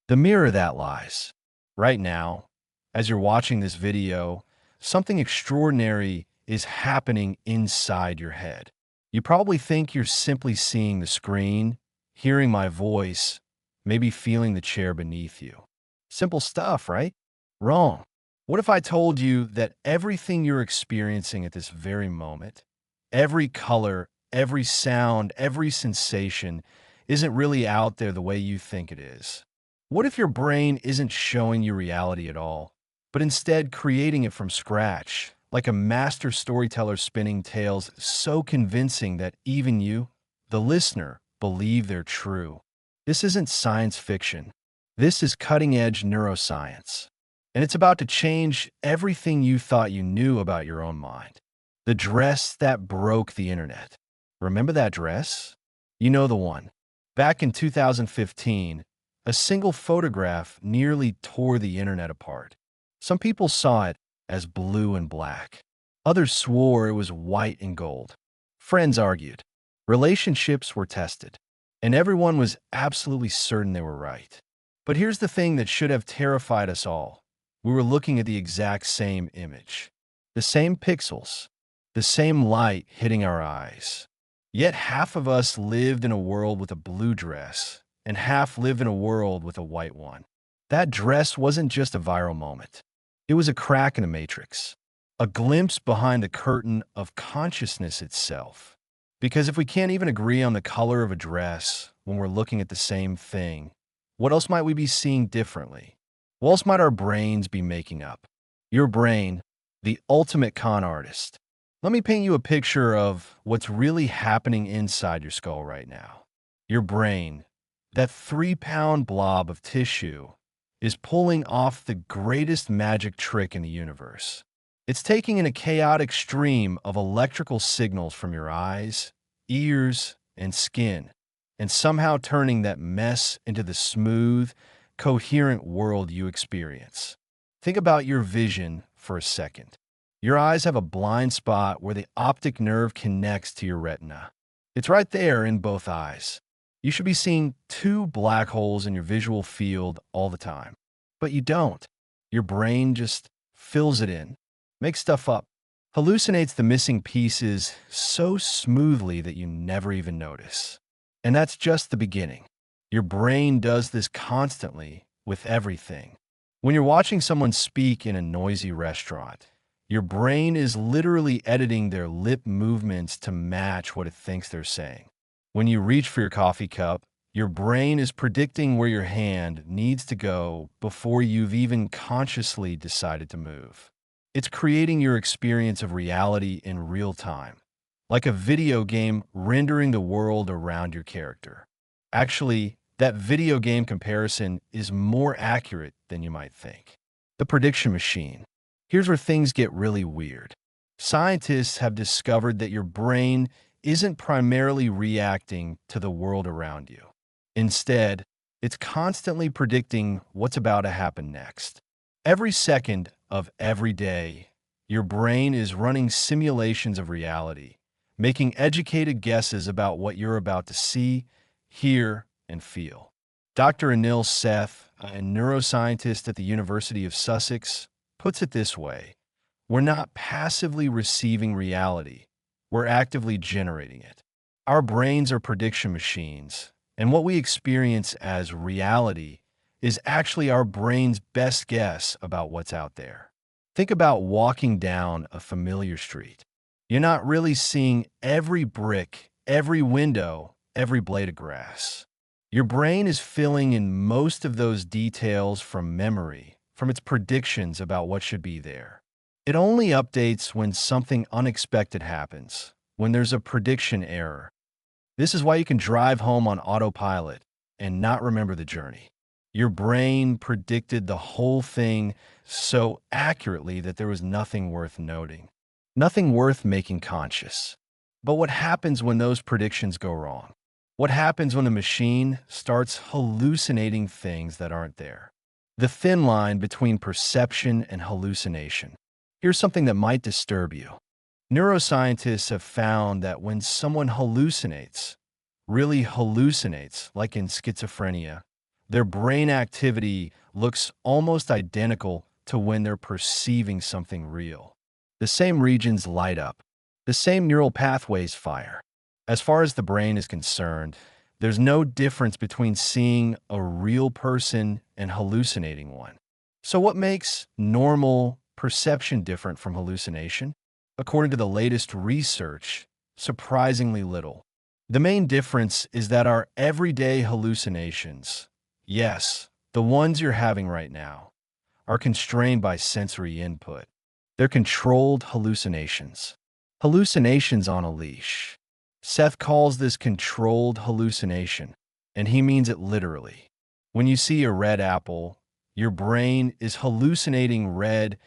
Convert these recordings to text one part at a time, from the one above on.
The mirror that lies. Right now, as you're watching this video, something extraordinary is happening inside your head. You probably think you're simply seeing the screen, hearing my voice, maybe feeling the chair beneath you. Simple stuff, right? Wrong. What if I told you that everything you're experiencing at this very moment, every color, every sound, every sensation, isn't really out there the way you think it is? What if your brain isn't showing you reality at all, but instead creating it from scratch, like a master storyteller spinning tales so convincing that even you, the listener, believe they're true? This isn't science fiction. This is cutting-edge neuroscience. And it's about to change everything you thought you knew about your own mind. The dress that broke the internet. Remember that dress? You know the one. Back in 2015, a single photograph nearly tore the internet apart. Some people saw it as blue and black. Others swore it was white and gold. Friends argued. Relationships were tested. And everyone was absolutely certain they were right. But here's the thing that should have terrified us all. We were looking at the exact same image. The same pixels. The same light hitting our eyes. Yet half of us lived in a world with a blue dress, and half lived in a world with a white one. That dress wasn't just a viral moment. It was a crack in the matrix, a glimpse behind the curtain of consciousness itself. Because if we can't even agree on the color of a dress when we're looking at the same thing, what else might we be seeing differently? What else might our brains be making up? Your brain, the ultimate con artist. Let me paint you a picture of what's really happening inside your skull right now. Your brain, that 3-pound blob of tissue, is pulling off the greatest magic trick in the universe. It's taking in a chaotic stream of electrical signals from your eyes, ears, and skin, and somehow turning that mess into the smooth, coherent world you experience. Think about your vision for a second. Your eyes have a blind spot where the optic nerve connects to your retina. It's right there in both eyes. You should be seeing two black holes in your visual field all the time. But you don't. Your brain just fills it in, makes stuff up, hallucinates the missing pieces so smoothly that you never even notice. And that's just the beginning. Your brain does this constantly with everything. When you're watching someone speak in a noisy restaurant, your brain is literally editing their lip movements to match what it thinks they're saying. When you reach for your coffee cup, your brain is predicting where your hand needs to go before you've even consciously decided to move. It's creating your experience of reality in real time, like a video game rendering the world around your character. Actually, that video game comparison is more accurate than you might think. The prediction machine. Here's where things get really weird. Scientists have discovered that your brain isn't primarily reacting to the world around you. Instead, it's constantly predicting what's about to happen next. Every second of every day, your brain is running simulations of reality, making educated guesses about what you're about to see, hear, and feel. Dr. Anil Seth, a neuroscientist at the University of Sussex, puts it this way: we're not passively receiving reality, we're actively generating it. Our brains are prediction machines, and what we experience as reality is actually our brain's best guess about what's out there. Think about walking down a familiar street. You're not really seeing every brick, every window, every blade of grass. Your brain is filling in most of those details from memory, from its predictions about what should be there. It only updates when something unexpected happens, when there's a prediction error. This is why you can drive home on autopilot and not remember the journey. Your brain predicted the whole thing so accurately that there was nothing worth noting, nothing worth making conscious. But what happens when those predictions go wrong? What happens when the machine starts hallucinating things that aren't there? The thin line between perception and hallucination. Here's something that might disturb you. Neuroscientists have found that when someone hallucinates, really hallucinates, like in schizophrenia, Their brain activity looks almost identical to when they're perceiving something real. The same regions light up. The same neural pathways fire. As far as the brain is concerned, there's no difference between seeing a real person and hallucinating one. So what makes normal perception different from hallucination? According to the latest research, surprisingly little. The main difference is that our everyday hallucinations, yes, the ones you're having right now, are constrained by sensory input. They're controlled hallucinations. Hallucinations on a leash. Seth calls this controlled hallucination, and he means it literally. When you see a red apple, your brain is hallucinating red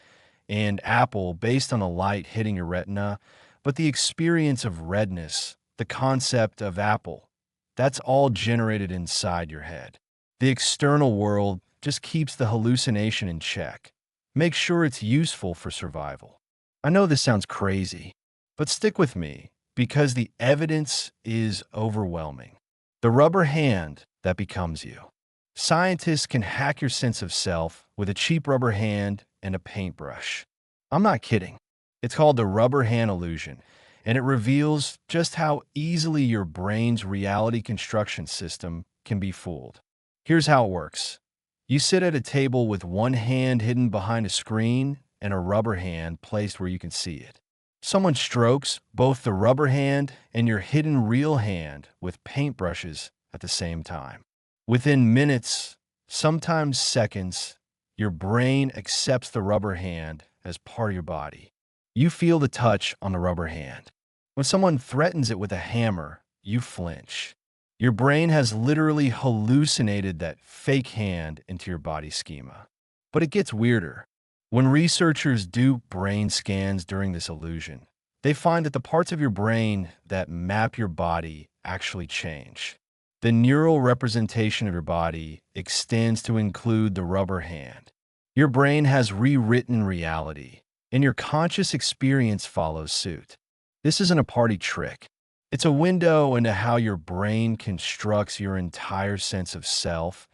and apple based on the light hitting your retina, but the experience of redness, the concept of apple, that's all generated inside your head. The external world just keeps the hallucination in check. Make sure it's useful for survival. I know this sounds crazy, but stick with me because the evidence is overwhelming. The rubber hand that becomes you. Scientists can hack your sense of self with a cheap rubber hand and a paintbrush. I'm not kidding. It's called the rubber hand illusion, and it reveals just how easily your brain's reality construction system can be fooled. Here's how it works. You sit at a table with one hand hidden behind a screen and a rubber hand placed where you can see it. Someone strokes both the rubber hand and your hidden real hand with paintbrushes at the same time. Within minutes, sometimes seconds, your brain accepts the rubber hand as part of your body. You feel the touch on the rubber hand. When someone threatens it with a hammer, you flinch. Your brain has literally hallucinated that fake hand into your body schema. But it gets weirder. When researchers do brain scans during this illusion, they find that the parts of your brain that map your body actually change. The neural representation of your body extends to include the rubber hand. Your brain has rewritten reality, and your conscious experience follows suit. This isn't a party trick. It's a window into how your brain constructs your entire sense of self,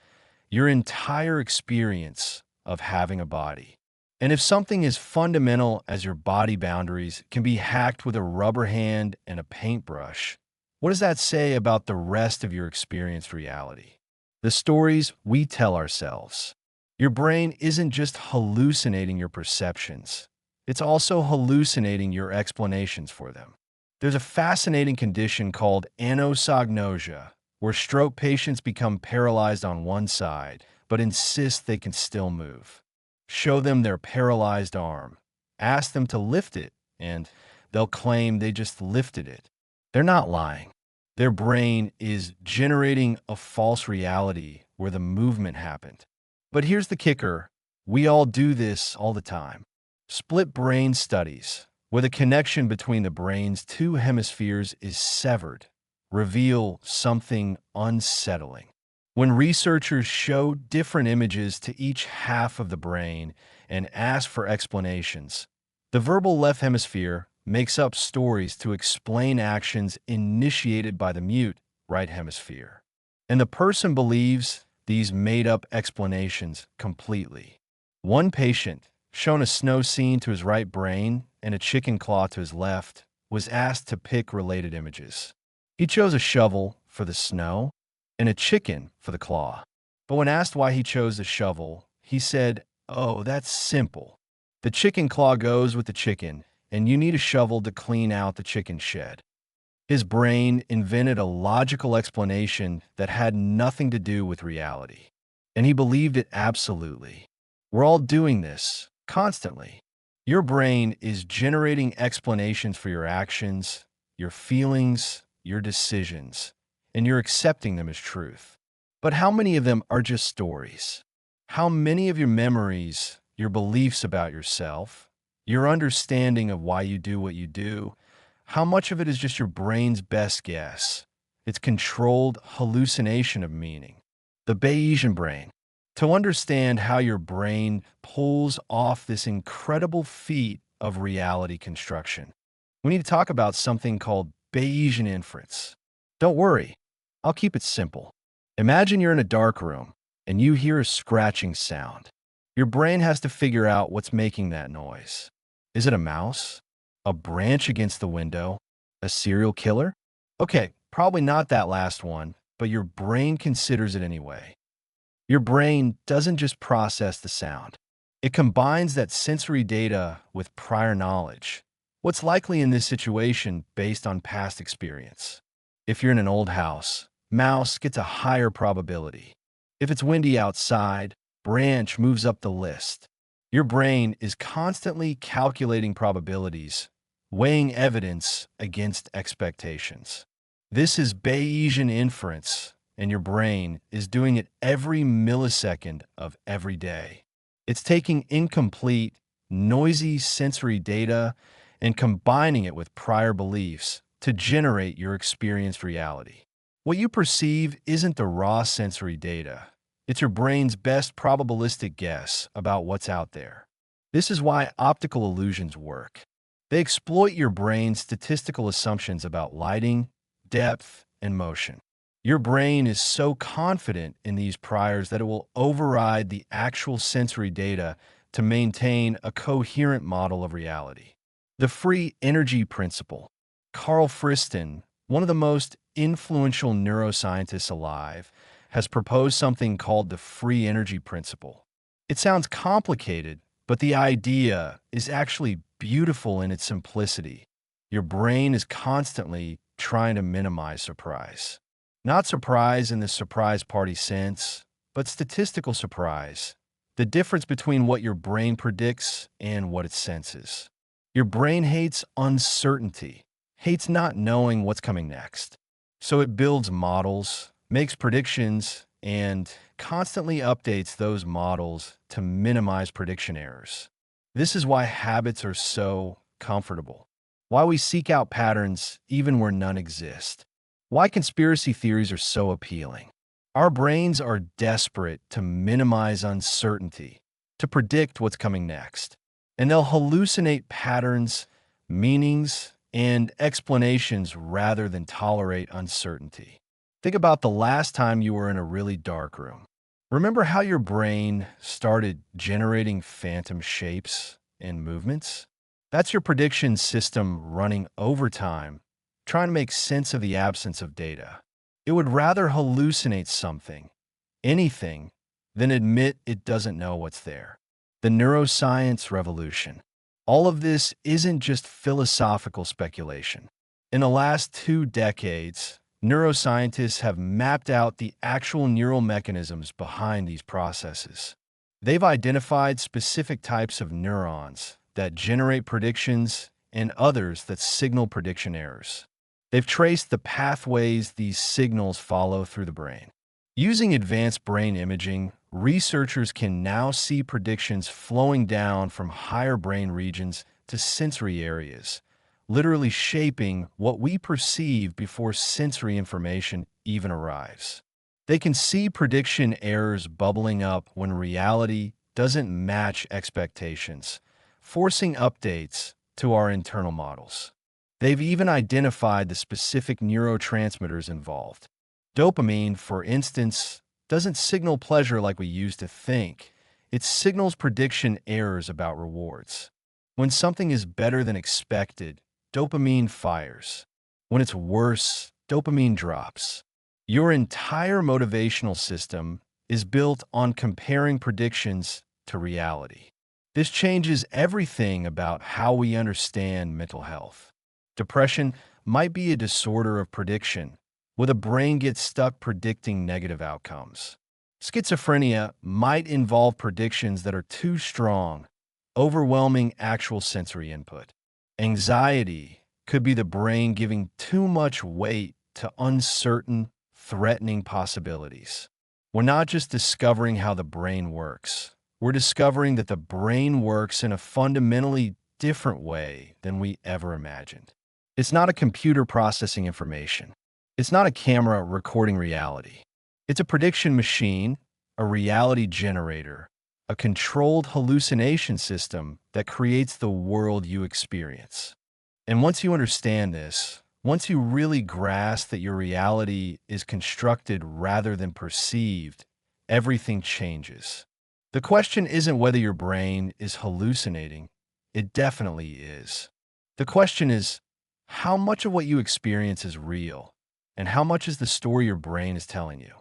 your entire experience of having a body. And if something as fundamental as your body boundaries can be hacked with a rubber hand and a paintbrush, what does that say about the rest of your experienced reality? The stories we tell ourselves. Your brain isn't just hallucinating your perceptions. It's also hallucinating your explanations for them. There's a fascinating condition called anosognosia, where stroke patients become paralyzed on one side, but insist they can still move. Show them their paralyzed arm. Ask them to lift it, and they'll claim they just lifted it. They're not lying. Their brain is generating a false reality where the movement happened. But here's the kicker. We all do this all the time. Split brain studies, where the connection between the brain's two hemispheres is severed, reveal something unsettling. When researchers show different images to each half of the brain and ask for explanations, the verbal left hemisphere makes up stories to explain actions initiated by the mute right hemisphere. And the person believes these made-up explanations completely. One patient, shown a snow scene to his right brain and a chicken claw to his left, was asked to pick related images. He chose a shovel for the snow and a chicken for the claw. But when asked why he chose the shovel, he said, "Oh, that's simple. The chicken claw goes with the chicken, and you need a shovel to clean out the chicken shed." His brain invented a logical explanation that had nothing to do with reality. And he believed it absolutely. We're all doing this constantly. Your brain is generating explanations for your actions, your feelings, your decisions, and you're accepting them as truth. But how many of them are just stories? How many of your memories, your beliefs about yourself, your understanding of why you do what you do, how much of it is just your brain's best guess? It's controlled hallucination of meaning. The Bayesian brain. To understand how your brain pulls off this incredible feat of reality construction, we need to talk about something called Bayesian inference. Don't worry, I'll keep it simple. Imagine you're in a dark room. and you hear a scratching sound. Your brain has to figure out what's making that noise. Is it a mouse? A branch against the window? A serial killer? Okay, probably not that last one, but your brain considers it anyway. Your brain doesn't just process the sound. It combines that sensory data with prior knowledge. What's likely in this situation based on past experience? If you're in an old house, mouse gets a higher probability. If it's windy outside, branch moves up the list. Your brain is constantly calculating probabilities, weighing evidence against expectations. This is Bayesian inference, and your brain is doing it every millisecond of every day. It's taking incomplete, noisy sensory data and combining it with prior beliefs to generate your experienced reality. What you perceive isn't the raw sensory data. It's your brain's best probabilistic guess about what's out there. This is why optical illusions work. They exploit your brain's statistical assumptions about lighting, depth, and motion. Your brain is so confident in these priors that it will override the actual sensory data to maintain a coherent model of reality. The free energy principle. Carl Friston, one of the most influential neuroscientists alive, has proposed something called the free energy principle. It sounds complicated, but the idea is actually beautiful in its simplicity. Your brain is constantly trying to minimize surprise. Not surprise in the surprise party sense, but statistical surprise. The difference between what your brain predicts and what it senses. Your brain hates uncertainty, hates not knowing what's coming next. So it builds models, makes predictions, and constantly updates those models to minimize prediction errors. This is why habits are so comfortable, why we seek out patterns even where none exist, why conspiracy theories are so appealing. Our brains are desperate to minimize uncertainty, to predict what's coming next, and they'll hallucinate patterns, meanings, and explanations rather than tolerate uncertainty. Think about the last time you were in a really dark room. Remember how your brain started generating phantom shapes and movements? That's your prediction system running overtime, trying to make sense of the absence of data. It would rather hallucinate something, anything, than admit it doesn't know what's there. The neuroscience revolution. All of this isn't just philosophical speculation. In the last 2 decades, neuroscientists have mapped out the actual neural mechanisms behind these processes. They've identified specific types of neurons that generate predictions and others that signal prediction errors. They've traced the pathways these signals follow through the brain. Using advanced brain imaging, researchers can now see predictions flowing down from higher brain regions to sensory areas, literally shaping what we perceive before sensory information even arrives. They can see prediction errors bubbling up when reality doesn't match expectations, forcing updates to our internal models. They've even identified the specific neurotransmitters involved. Dopamine, for instance, doesn't signal pleasure like we used to think. It signals prediction errors about rewards. When something is better than expected, dopamine fires. When it's worse, dopamine drops. Your entire motivational system is built on comparing predictions to reality. This changes everything about how we understand mental health. Depression might be a disorder of prediction, where the brain gets stuck predicting negative outcomes. Schizophrenia might involve predictions that are too strong, overwhelming actual sensory input. Anxiety could be the brain giving too much weight to uncertain, threatening possibilities. We're not just discovering how the brain works. We're discovering that the brain works in a fundamentally different way than we ever imagined. It's not a computer processing information. It's not a camera recording reality. It's a prediction machine, a reality generator, a controlled hallucination system that creates the world you experience. And once you understand this, once you really grasp that your reality is constructed rather than perceived, everything changes. The question isn't whether your brain is hallucinating. It definitely is. The question is, how much of what you experience is real, and how much is the story your brain is telling you?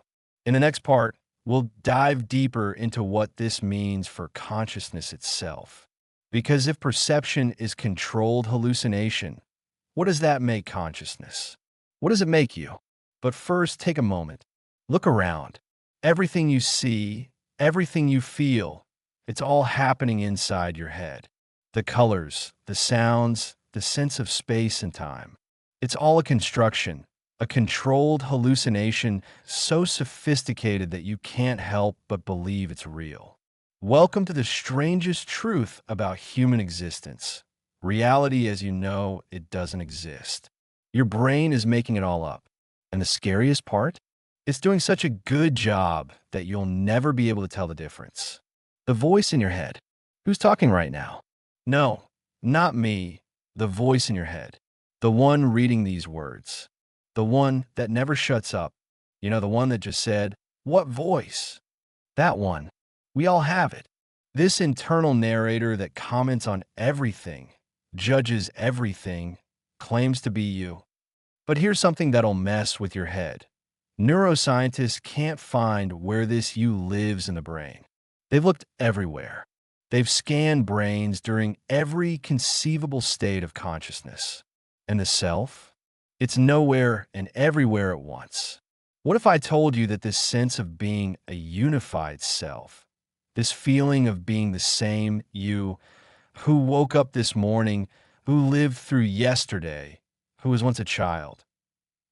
In the next part, we'll dive deeper into what this means for consciousness itself. Because if perception is controlled hallucination, what does that make consciousness? What does it make you? But first, take a moment. Look around. Everything you see, everything you feel, it's all happening inside your head. The colors, the sounds, the sense of space and time. It's all a construction, a controlled hallucination so sophisticated that you can't help but believe it's real. Welcome to the strangest truth about human existence. Reality, as you know, it doesn't exist. Your brain is making it all up. And the scariest part? It's doing such a good job that you'll never be able to tell the difference. The voice in your head. Who's talking right now? No, not me. The voice in your head. The one reading these words. The one that never shuts up. You know, the one that just said, "What voice?" That one. We all have it. This internal narrator that comments on everything, judges everything, claims to be you. But here's something that'll mess with your head. Neuroscientists can't find where this you lives in the brain. They've looked everywhere. They've scanned brains during every conceivable state of consciousness. And the self? It's nowhere and everywhere at once. What if I told you that this sense of being a unified self, this feeling of being the same you, who woke up this morning, who lived through yesterday, who was once a child?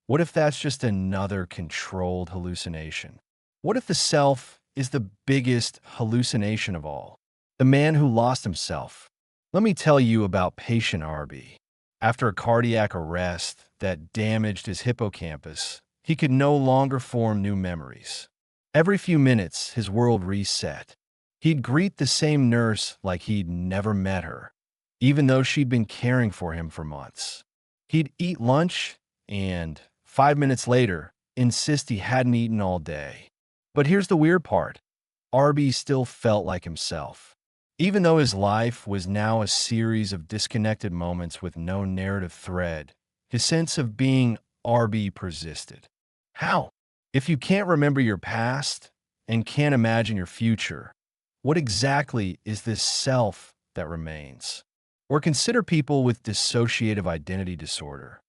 What if that's just another controlled hallucination? What if the self is the biggest hallucination of all? The man who lost himself. Let me tell you about patient RB. After a cardiac arrest that damaged his hippocampus, he could no longer form new memories. Every few minutes, his world reset. He'd greet the same nurse like he'd never met her, even though she'd been caring for him for months. He'd eat lunch and, 5 minutes later, insist he hadn't eaten all day. But here's the weird part. RB still felt like himself. Even though his life was now a series of disconnected moments with no narrative thread, his sense of being RB persisted. How? If you can't remember your past and can't imagine your future, what exactly is this self that remains? Or consider people with dissociative identity disorder,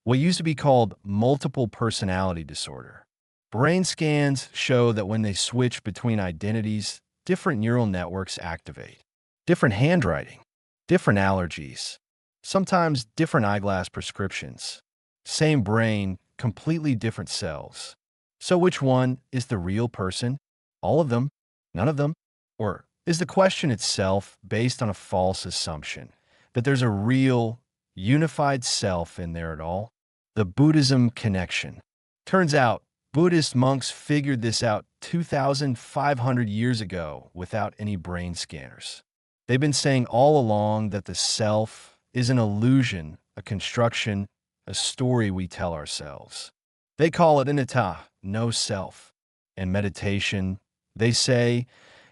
what used to be called multiple personality disorder. Brain scans show that when they switch between identities, different neural networks activate. Different handwriting, different allergies, sometimes different eyeglass prescriptions. Same brain, completely different cells. So which one is the real person? All of them? None of them? Or is the question itself based on a false assumption that there's a real, unified self in there at all? The Buddhism connection. Turns out, Buddhist monks figured this out 2,500 years ago without any brain scanners. They've been saying all along that the self is an illusion, a construction, a story we tell ourselves. They call it anatta, no self. And meditation, they say,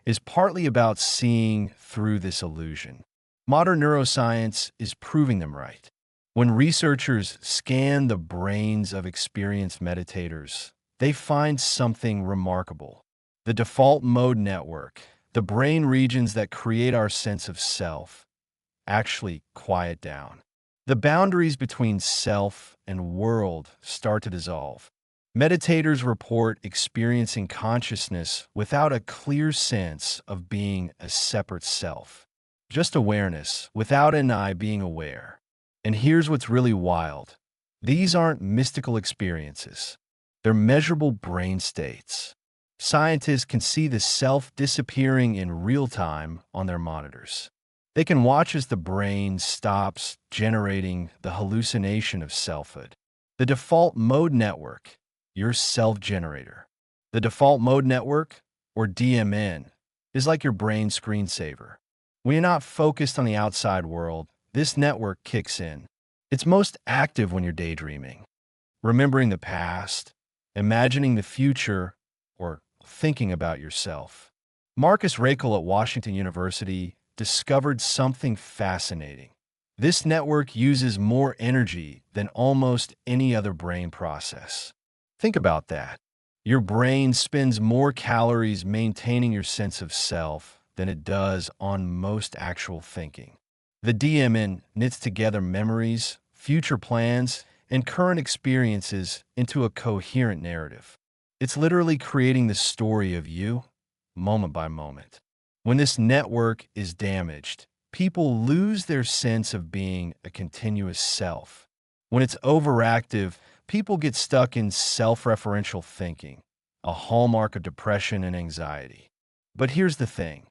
is partly about seeing through this illusion. Modern neuroscience is proving them right. When researchers scan the brains of experienced meditators, they find something remarkable. The default mode network, the brain regions that create our sense of self, actually quiet down. The boundaries between self and world start to dissolve. Meditators report experiencing consciousness without a clear sense of being a separate self. Just awareness, without an I being aware. And here's what's really wild. These aren't mystical experiences. They're measurable brain states. Scientists can see the self disappearing in real time on their monitors. They can watch as the brain stops generating the hallucination of selfhood. The default mode network, your self-generator. The default mode network, or DMN, is like your brain screensaver. When you're not focused on the outside world, this network kicks in. It's most active when you're daydreaming, remembering the past, imagining the future, or thinking about yourself. Marcus Rakel at Washington University discovered something fascinating. This network uses more energy than almost any other brain process. Think about that. Your brain spends more calories maintaining your sense of self than it does on most actual thinking. The DMN knits together memories, future plans, and current experiences into a coherent narrative. It's literally creating the story of you, moment by moment. When this network is damaged, people lose their sense of being a continuous self. When it's overactive, people get stuck in self-referential thinking, a hallmark of depression and anxiety. But here's the thing.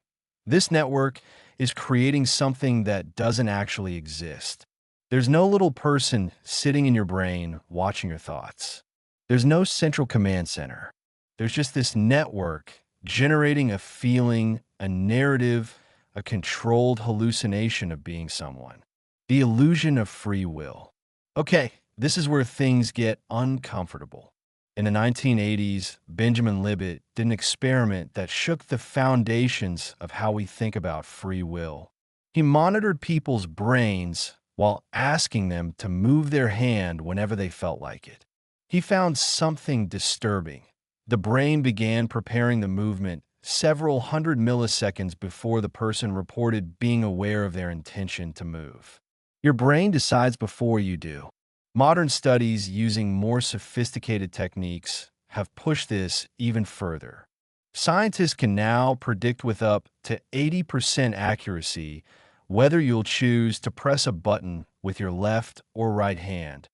This network is creating something that doesn't actually exist. There's no little person sitting in your brain watching your thoughts. There's no central command center. There's just this network generating a feeling, a narrative, a controlled hallucination of being someone. The illusion of free will. Okay, this is where things get uncomfortable. In the 1980s, Benjamin Libet did an experiment that shook the foundations of how we think about free will. He monitored people's brains while asking them to move their hand whenever they felt like it. He found something disturbing. The brain began preparing the movement several hundred milliseconds before the person reported being aware of their intention to move. Your brain decides before you do. Modern studies using more sophisticated techniques have pushed this even further. Scientists can now predict with up to 80% accuracy whether you'll choose to press a button with your left or right hand,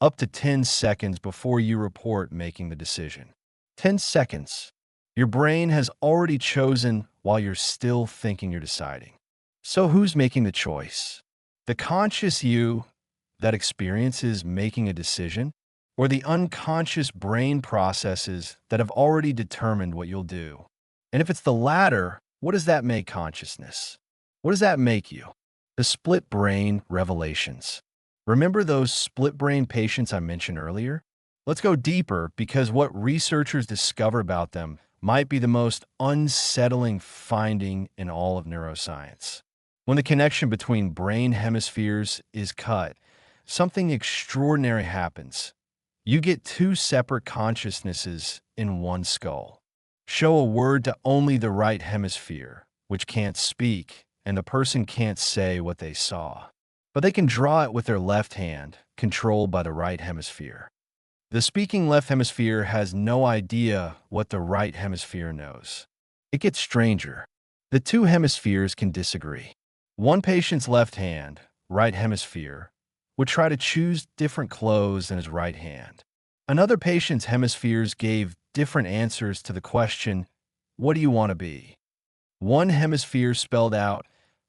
up to 10 seconds before you report making the decision. 10 seconds. Your brain has already chosen while you're still thinking you're deciding. So who's making the choice? The conscious you that experiences making a decision, or the unconscious brain processes that have already determined what you'll do? And if it's the latter, what does that make consciousness? What does that make you? The split brain revelations. Remember those split brain patients I mentioned earlier? Let's go deeper because what researchers discover about them might be the most unsettling finding in all of neuroscience. When the connection between brain hemispheres is cut, something extraordinary happens. You get two separate consciousnesses in one skull. Show a word to only the right hemisphere, which can't speak, and the person can't say what they saw. But they can draw it with their left hand, controlled by the right hemisphere. The speaking left hemisphere has no idea what the right hemisphere knows. It gets stranger. The two hemispheres can disagree. One patient's left hand, right hemisphere, would try to choose different clothes than his right hand. Another patient's hemispheres gave different answers to the question, "What do you want to be?" One hemisphere spelled out,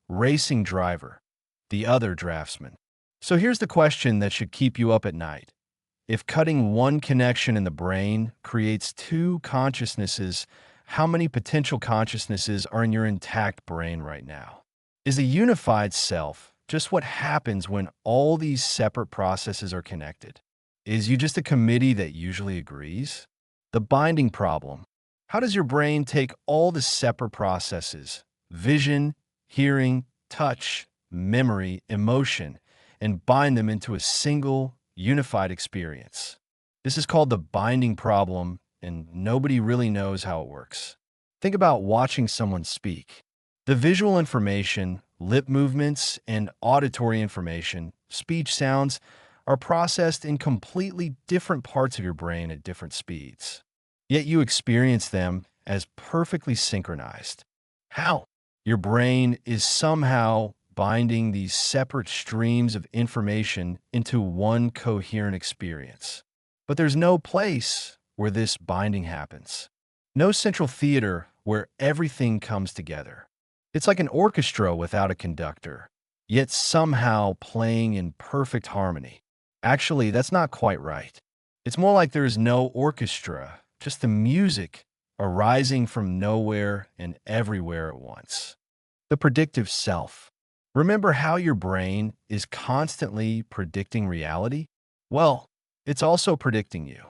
"racing driver," the other draftsman. So here's the question that should keep you up at night. If cutting one connection in the brain creates two consciousnesses, how many potential consciousnesses are in your intact brain right now? Is a unified self just what happens when all these separate processes are connected? Is you just a committee that usually agrees? The binding problem. How does your brain take all the separate processes, vision, hearing, touch, memory, emotion, and bind them into a single, unified experience? This is called the binding problem, and nobody really knows how it works. Think about watching someone speak. The visual information, lip movements, and auditory information, speech sounds, are processed in completely different parts of your brain at different speeds. Yet you experience them as perfectly synchronized. How? Your brain is somehow binding these separate streams of information into one coherent experience. But there's no place where this binding happens. No central theater where everything comes together. It's like an orchestra without a conductor, yet somehow playing in perfect harmony. Actually, that's not quite right. It's more like there is no orchestra, just the music arising from nowhere and everywhere at once. The predictive self. Remember how your brain is constantly predicting reality? Well, it's also predicting you.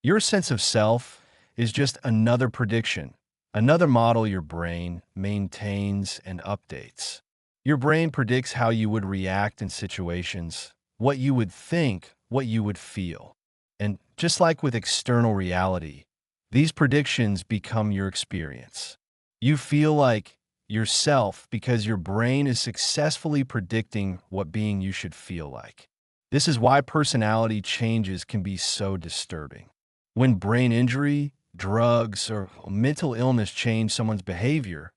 Your sense of self is just another prediction, another model your brain maintains and updates. Your brain predicts how you would react in situations, what you would think, what you would feel. And just like with external reality, these predictions become your experience. You feel like yourself because your brain is successfully predicting what being you should feel like. This is why personality changes can be so disturbing. When brain injury, drugs, or mental illness change someone's behavior,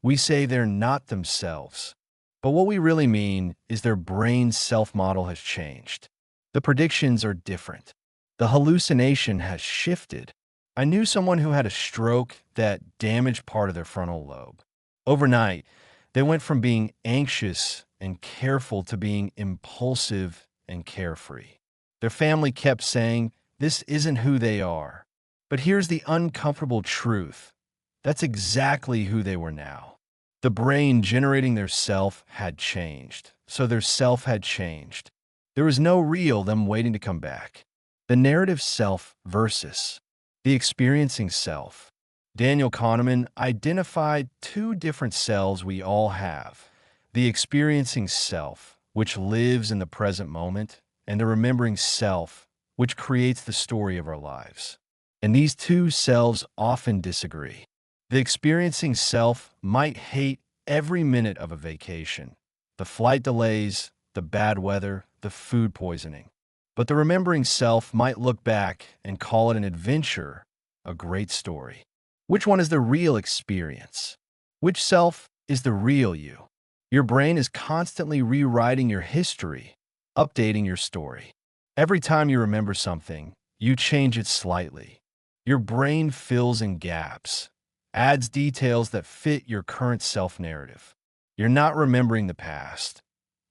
we say they're not themselves. But what we really mean is their brain's self-model has changed. The predictions are different. The hallucination has shifted. I knew someone who had a stroke that damaged part of their frontal lobe. Overnight, they went from being anxious and careful to being impulsive and carefree. Their family kept saying, "This isn't who they are." But here's the uncomfortable truth. That's exactly who they were now. The brain generating their self had changed, so their self had changed. There was no real them waiting to come back. The narrative self versus the experiencing self. Daniel Kahneman identified two different selves we all have: the experiencing self, which lives in the present moment, and the remembering self, which creates the story of our lives. And these two selves often disagree. The experiencing self might hate every minute of a vacation, the flight delays, the bad weather, the food poisoning. But the remembering self might look back and call it an adventure, a great story. Which one is the real experience? Which self is the real you? Your brain is constantly rewriting your history, updating your story. Every time you remember something, you change it slightly. Your brain fills in gaps, adds details that fit your current self-narrative. You're not remembering the past.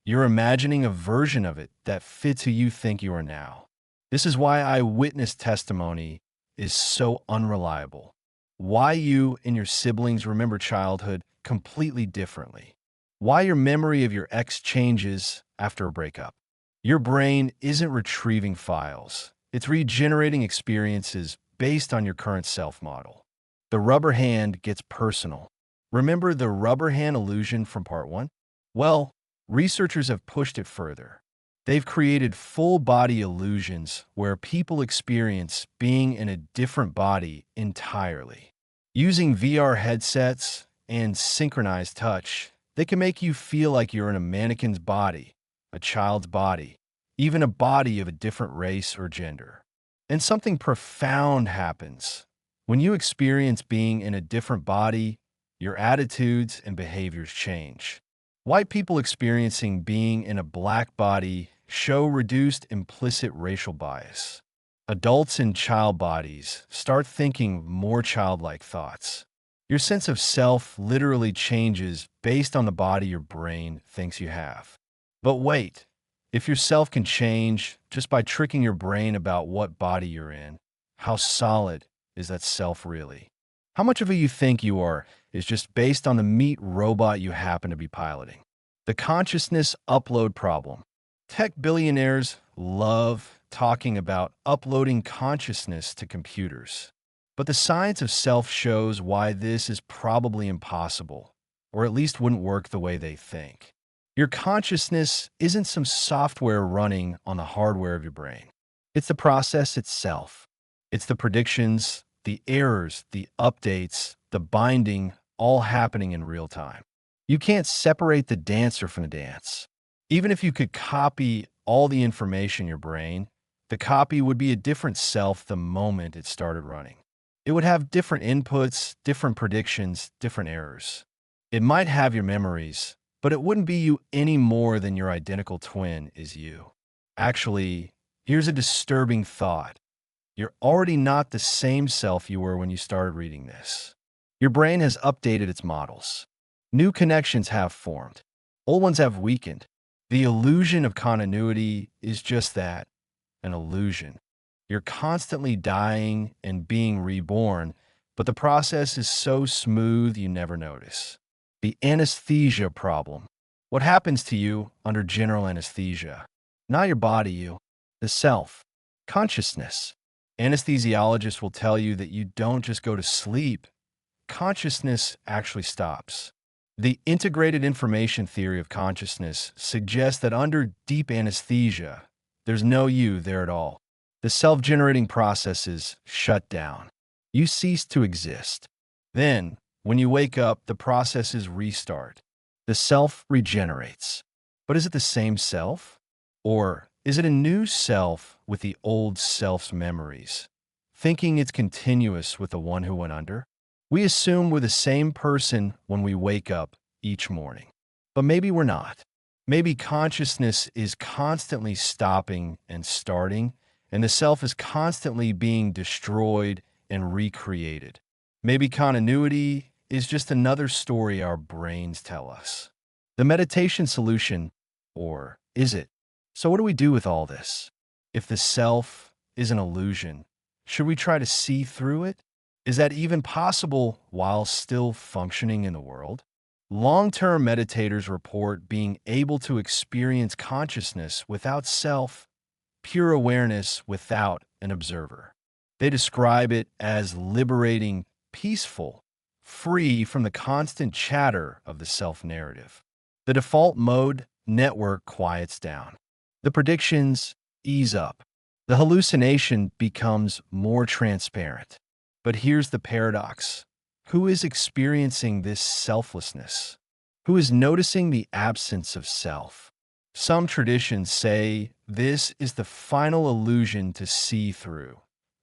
You're imagining a version of it that fits who you think you are now. This is why eyewitness testimony is so unreliable. Why you and your siblings remember childhood completely differently. Why your memory of your ex changes after a breakup. Your brain isn't retrieving files. It's regenerating experiences based on your current self-model. The rubber hand gets personal. Remember the rubber hand illusion from part 1? Well, researchers have pushed it further. They've created full-body illusions where people experience being in a different body entirely. Using VR headsets and synchronized touch, they can make you feel like you're in a mannequin's body, a child's body, even a body of a different race or gender. And something profound happens. When you experience being in a different body, your attitudes and behaviors change. White people experiencing being in a black body show reduced implicit racial bias. Adults in child bodies start thinking more childlike thoughts. Your sense of self literally changes based on the body your brain thinks you have. But wait, if your self can change just by tricking your brain about what body you're in, how solid is that self really? How much of who you think you are is just based on the meat robot you happen to be piloting? The consciousness upload problem. Tech billionaires love talking about uploading consciousness to computers. But the science of self shows why this is probably impossible, or at least wouldn't work the way they think. Your consciousness isn't some software running on the hardware of your brain. It's the process itself. It's the predictions, the errors, the updates, the binding, all happening in real time. You can't separate the dancer from the dance. Even if you could copy all the information in your brain, the copy would be a different self the moment it started running. It would have different inputs, different predictions, different errors. It might have your memories, but it wouldn't be you any more than your identical twin is you. Actually, here's a disturbing thought. You're already not the same self you were when you started reading this. Your brain has updated its models. New connections have formed. Old ones have weakened. The illusion of continuity is just that, an illusion. You're constantly dying and being reborn, but the process is so smooth you never notice. The anesthesia problem. What happens to you under general anesthesia? Not your body, the self, consciousness. Anesthesiologists will tell you that you don't just go to sleep, consciousness actually stops. The integrated information theory of consciousness suggests that under deep anesthesia, there's no you there at all. The self-generating processes shut down. You cease to exist. Then, when you wake up, the processes restart. The self regenerates. But is it the same self? Or is it a new self with the old self's memories, thinking it's continuous with the one who went under? We assume we're the same person when we wake up each morning. But maybe we're not. Maybe consciousness is constantly stopping and starting, and the self is constantly being destroyed and recreated. Maybe continuity is just another story our brains tell us. The meditation solution, or is it? So what do we do with all this? If the self is an illusion, should we try to see through it? Is that even possible while still functioning in the world? Long-term meditators report being able to experience consciousness without self, pure awareness without an observer. They describe it as liberating, peaceful, free from the constant chatter of the self-narrative. The default mode network quiets down. The predictions ease up. The hallucination becomes more transparent. But here's the paradox. Who is experiencing this selflessness? Who is noticing the absence of self? Some traditions say this is the final illusion to see through,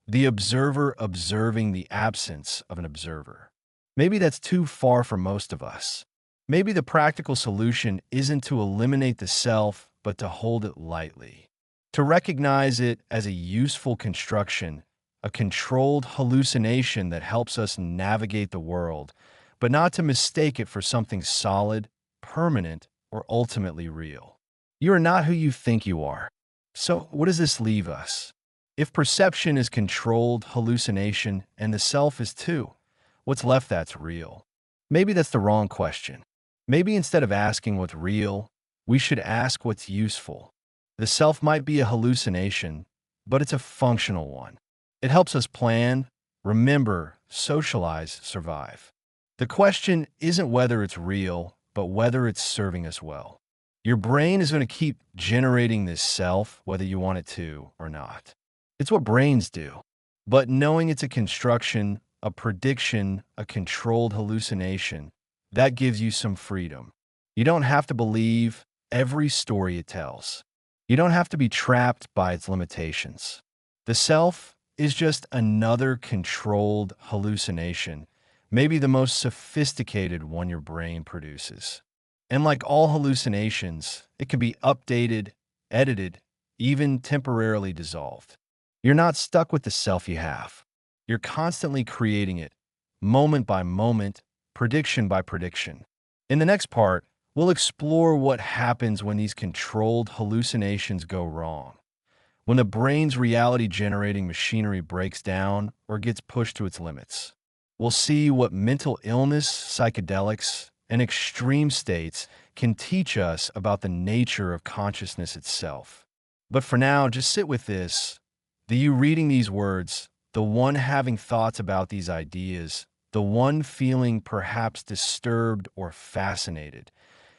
the observer observing the absence of an observer. Maybe that's too far for most of us. Maybe the practical solution isn't to eliminate the self, but to hold it lightly, to recognize it as a useful construction, a controlled hallucination that helps us navigate the world, but not to mistake it for something solid, permanent, or ultimately real. You are not who you think you are. So what does this leave us? If perception is controlled hallucination and the self is too, what's left that's real? Maybe that's the wrong question. Maybe instead of asking what's real, we should ask what's useful. The self might be a hallucination, but it's a functional one. It helps us plan, remember, socialize, survive. The question isn't whether it's real, but whether it's serving us well. Your brain is going to keep generating this self, whether you want it to or not. It's what brains do. But knowing it's a construction, a prediction, a controlled hallucination, that gives you some freedom. You don't have to believe every story it tells. You don't have to be trapped by its limitations. The self is just another controlled hallucination, maybe the most sophisticated one your brain produces. And like all hallucinations, it can be updated, edited, even temporarily dissolved. You're not stuck with the self you have. You're constantly creating it, moment by moment, prediction by prediction. In the next part, we'll explore what happens when these controlled hallucinations go wrong, when the brain's reality-generating machinery breaks down or gets pushed to its limits. We'll see what mental illness, psychedelics, and extreme states can teach us about the nature of consciousness itself. But for now, just sit with this. The you reading these words, the one having thoughts about these ideas, the one feeling perhaps disturbed or fascinated,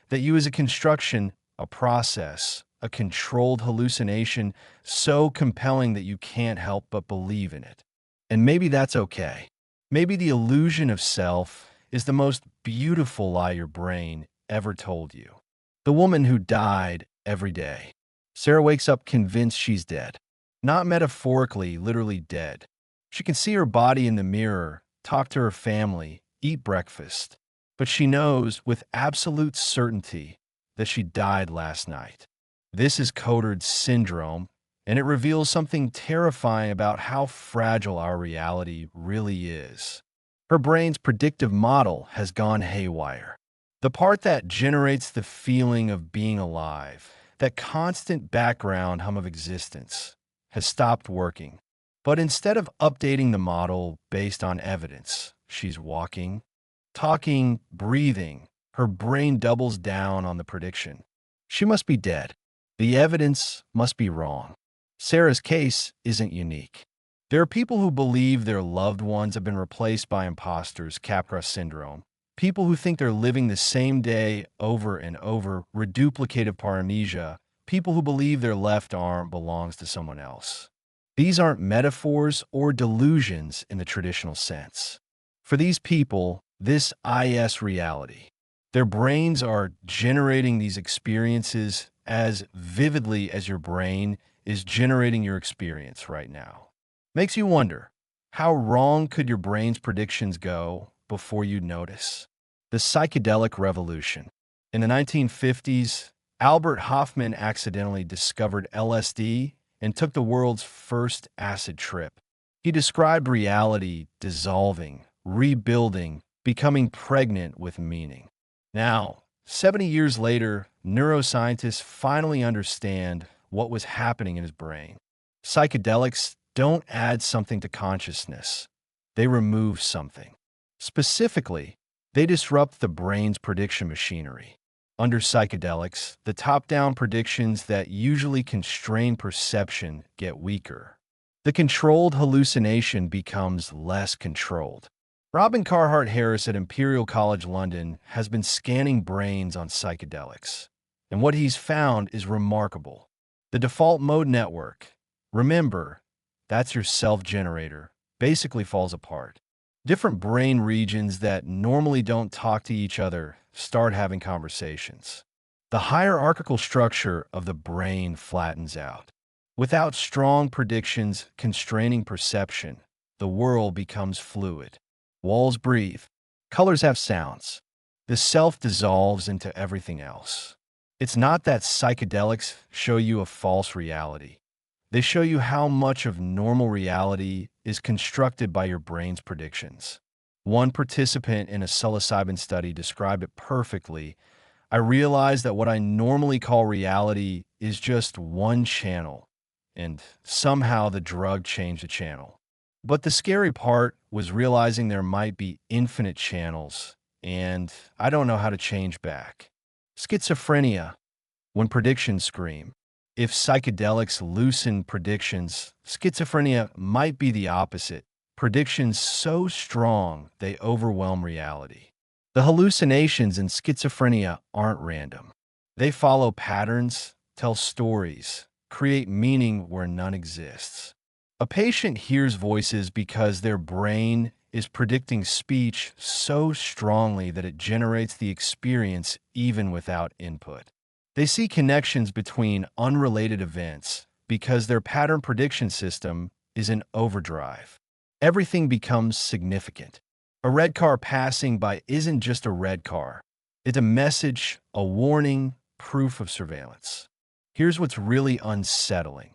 that you is a construction, a process, a controlled hallucination so compelling that you can't help but believe in it. And maybe that's okay. Maybe the illusion of self is the most beautiful lie your brain ever told you. The woman who died every day. Sarah wakes up convinced she's dead. Not metaphorically, literally dead. She can see her body in the mirror, talk to her family, eat breakfast. But she knows with absolute certainty that she died last night. This is Cotard's syndrome, and it reveals something terrifying about how fragile our reality really is. Her brain's predictive model has gone haywire. The part that generates the feeling of being alive, that constant background hum of existence, has stopped working. But instead of updating the model based on evidence, she's walking, talking, breathing. Her brain doubles down on the prediction. She must be dead. The evidence must be wrong. Sarah's case isn't unique. There are people who believe their loved ones have been replaced by imposters, Capgras syndrome. People who think they're living the same day over and over, reduplicative paramnesia. People who believe their left arm belongs to someone else. These aren't metaphors or delusions in the traditional sense. For these people, this is reality. Their brains are generating these experiences as vividly as your brain is generating your experience right now. Makes you wonder, how wrong could your brain's predictions go before you notice? The psychedelic revolution. In the 1950s, Albert Hofmann accidentally discovered LSD and took the world's first acid trip. He described reality dissolving, rebuilding, becoming pregnant with meaning. Now, 70 years later, neuroscientists finally understand what was happening in his brain. Psychedelics don't add something to consciousness. They remove something. Specifically, they disrupt the brain's prediction machinery. Under psychedelics, the top-down predictions that usually constrain perception get weaker. The controlled hallucination becomes less controlled. Robin Carhart Harris at Imperial College London has been scanning brains on psychedelics, and what he's found is remarkable. The default mode network, remember, that's your self-generator, basically falls apart. Different brain regions that normally don't talk to each other start having conversations. The hierarchical structure of the brain flattens out. Without strong predictions constraining perception, the world becomes fluid. Walls breathe. Colors have sounds. The self dissolves into everything else. It's not that psychedelics show you a false reality. They show you how much of normal reality is constructed by your brain's predictions. One participant in a psilocybin study described it perfectly. I realized that what I normally call reality is just one channel, and somehow the drug changed the channel. But the scary part was realizing there might be infinite channels, and I don't know how to change back. Schizophrenia, when predictions scream. If psychedelics loosen predictions, schizophrenia might be the opposite. Predictions so strong they overwhelm reality. The hallucinations in schizophrenia aren't random. They follow patterns, tell stories, create meaning where none exists. A patient hears voices because their brain is predicting speech so strongly that it generates the experience even without input. They see connections between unrelated events because their pattern prediction system is in overdrive. Everything becomes significant. A red car passing by isn't just a red car. It's a message, a warning, proof of surveillance. Here's what's really unsettling.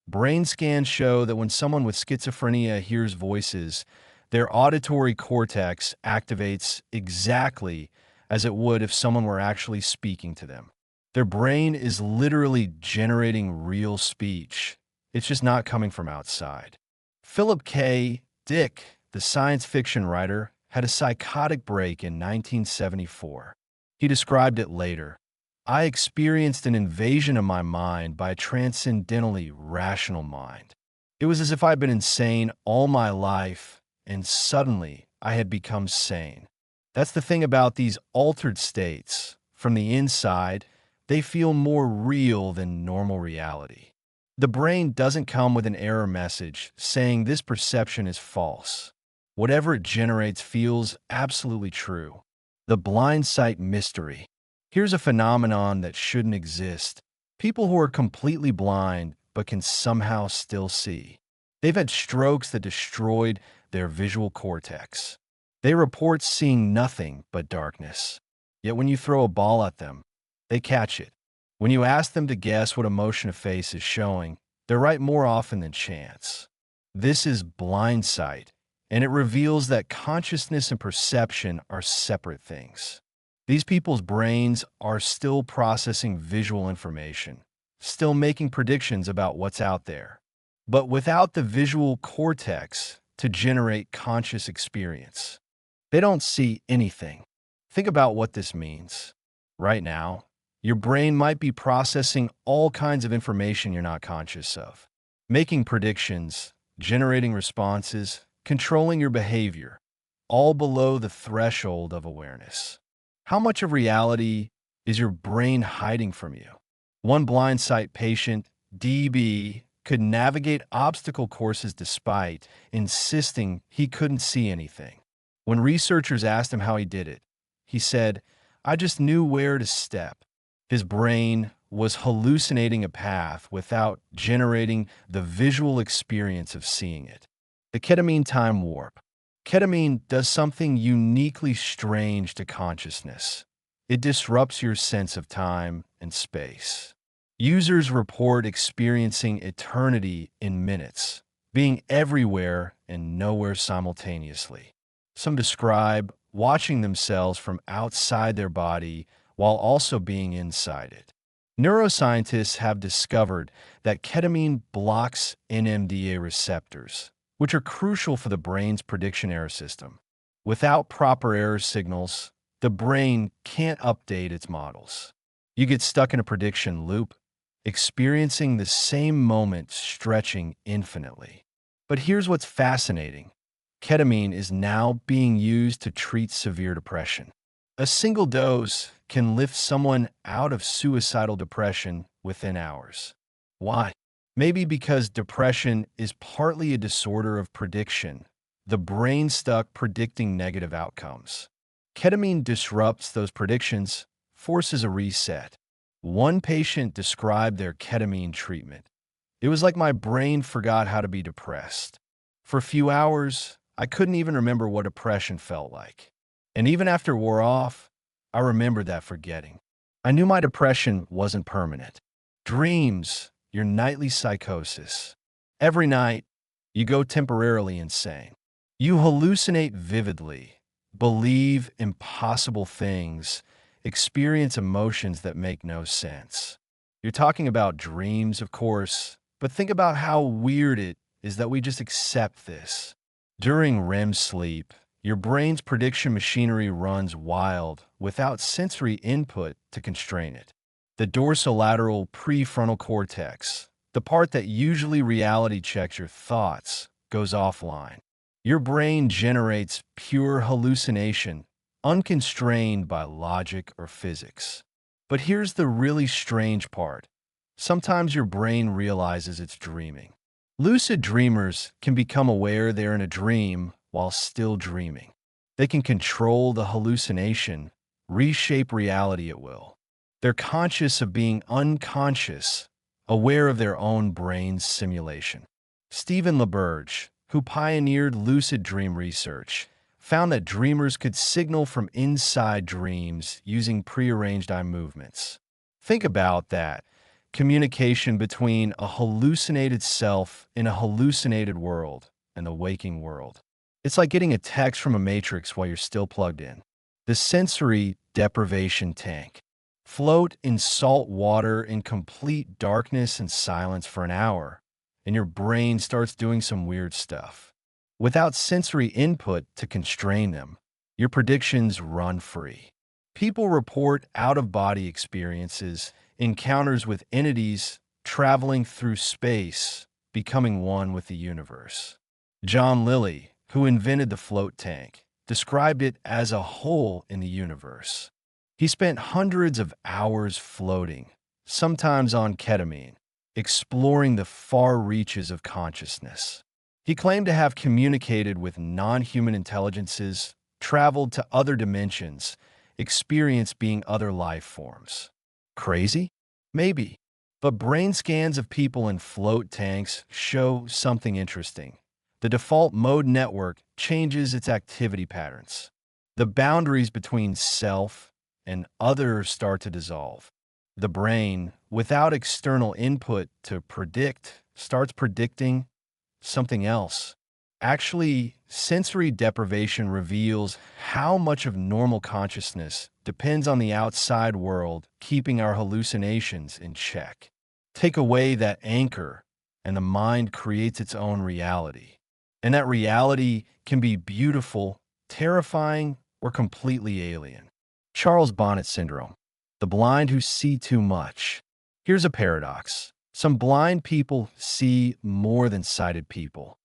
Brain scans show that when someone with schizophrenia hears voices, their auditory cortex activates exactly as it would if someone were actually speaking to them. Their brain is literally generating real speech. It's just not coming from outside. Philip K. Dick, the science fiction writer, had a psychotic break in 1974. He described it later. I experienced an invasion of my mind by a transcendentally rational mind. It was as if I'd been insane all my life, and suddenly I had become sane. That's the thing about these altered states. From the inside, they feel more real than normal reality. The brain doesn't come with an error message saying this perception is false. Whatever it generates feels absolutely true. The blind sight mystery. Here's a phenomenon that shouldn't exist. People who are completely blind but can somehow still see. They've had strokes that destroyed their visual cortex. They report seeing nothing but darkness. Yet when you throw a ball at them, they catch it. When you ask them to guess what emotion a face is showing, they're right more often than chance. This is blind sight, and it reveals that consciousness and perception are separate things. These people's brains are still processing visual information, still making predictions about what's out there, but without the visual cortex to generate conscious experience. They don't see anything. Think about what this means. Right now, your brain might be processing all kinds of information you're not conscious of, making predictions, generating responses, controlling your behavior, all below the threshold of awareness. How much of reality is your brain hiding from you? One blind sight patient, DB, could navigate obstacle courses despite insisting he couldn't see anything. When researchers asked him how he did it, he said, "I just knew where to step." His brain was hallucinating a path without generating the visual experience of seeing it. The ketamine time warp. Ketamine does something uniquely strange to consciousness. It disrupts your sense of time and space. Users report experiencing eternity in minutes, being everywhere and nowhere simultaneously. Some describe watching themselves from outside their body while also being inside it. Neuroscientists have discovered that ketamine blocks NMDA receptors, which are crucial for the brain's prediction error system. Without proper error signals, the brain can't update its models. You get stuck in a prediction loop, experiencing the same moment stretching infinitely. But here's what's fascinating. Ketamine is now being used to treat severe depression. A single dose can lift someone out of suicidal depression within hours. Why? Maybe because depression is partly a disorder of prediction, the brain stuck predicting negative outcomes. Ketamine disrupts those predictions, forces a reset. One patient described their ketamine treatment. "It was like my brain forgot how to be depressed. For a few hours, I couldn't even remember what depression felt like. And even after it wore off, I remembered that forgetting. I knew my depression wasn't permanent." Dreams, your nightly psychosis. Every night, you go temporarily insane. You hallucinate vividly, believe impossible things, experience emotions that make no sense. You're talking about dreams, of course, but think about how weird it is that we just accept this. During REM sleep, your brain's prediction machinery runs wild without sensory input to constrain it. The dorsolateral prefrontal cortex, the part that usually reality checks your thoughts, goes offline. Your brain generates pure hallucination, unconstrained by logic or physics. But here's the really strange part. Sometimes your brain realizes it's dreaming. Lucid dreamers can become aware they're in a dream while still dreaming. They can control the hallucination, reshape reality at will. They're conscious of being unconscious, aware of their own brain's simulation. Stephen LaBerge, who pioneered lucid dream research, found that dreamers could signal from inside dreams using prearranged eye movements. Think about that. Communication between a hallucinated self in a hallucinated world and the waking world. It's like getting a text from a matrix while you're still plugged in. The sensory deprivation tank. Float in salt water in complete darkness and silence for an hour, and your brain starts doing some weird stuff. Without sensory input to constrain them, your predictions run free. People report out-of-body experiences, encounters with entities traveling through space, becoming one with the universe. John Lilly, who invented the float tank, described it as a hole in the universe. He spent hundreds of hours floating, sometimes on ketamine, exploring the far reaches of consciousness. He claimed to have communicated with non-human intelligences, traveled to other dimensions, experienced being other life forms. Crazy? Maybe. But brain scans of people in float tanks show something interesting. The default mode network changes its activity patterns. The boundaries between self and other start to dissolve. The brain, without external input to predict, starts predicting something else. Actually, sensory deprivation reveals how much of normal consciousness depends on the outside world keeping our hallucinations in check. Take away that anchor, and the mind creates its own reality. And that reality can be beautiful, terrifying, or completely alien. Charles Bonnet syndrome, the blind who see too much. Here's a paradox. Some blind people see more than sighted people.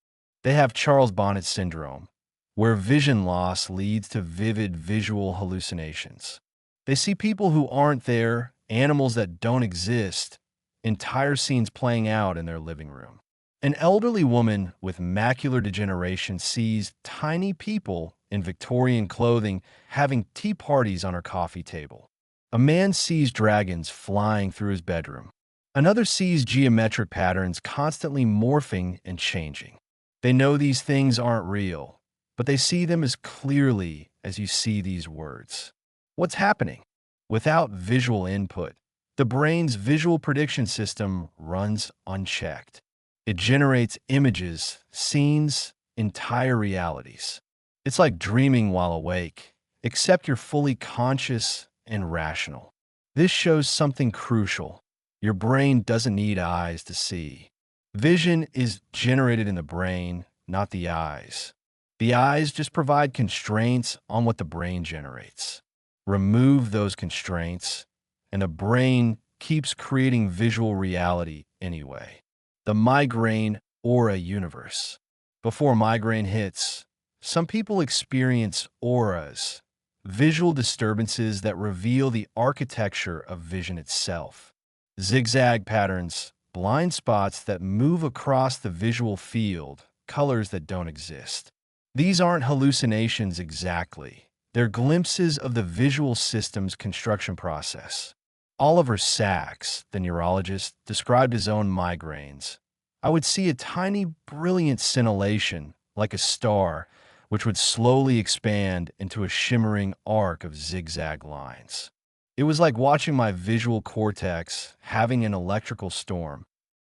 They have Charles Bonnet syndrome, where vision loss leads to vivid visual hallucinations. They see people who aren't there, animals that don't exist, entire scenes playing out in their living room. An elderly woman with macular degeneration sees tiny people in Victorian clothing having tea parties on her coffee table. A man sees dragons flying through his bedroom. Another sees geometric patterns constantly morphing and changing. They know these things aren't real, but they see them as clearly as you see these words. What's happening? Without visual input, the brain's visual prediction system runs unchecked. It generates images, scenes, entire realities. It's like dreaming while awake, except you're fully conscious and rational. This shows something crucial. Your brain doesn't need eyes to see. Vision is generated in the brain, not the eyes. The eyes just provide constraints on what the brain generates. Remove those constraints, and the brain keeps creating visual reality anyway. The migraine aura universe. Before migraine hits, some people experience auras, visual disturbances that reveal the architecture of vision itself. Zigzag patterns, blind spots that move across the visual field, colors that don't exist. These aren't hallucinations exactly. They're glimpses of the visual system's construction process. Oliver Sacks, the neurologist, described his own migraines. I would see a tiny, brilliant scintillation, like a star, which would slowly expand into a shimmering arc of zigzag lines. It was like watching my visual cortex having an electrical storm.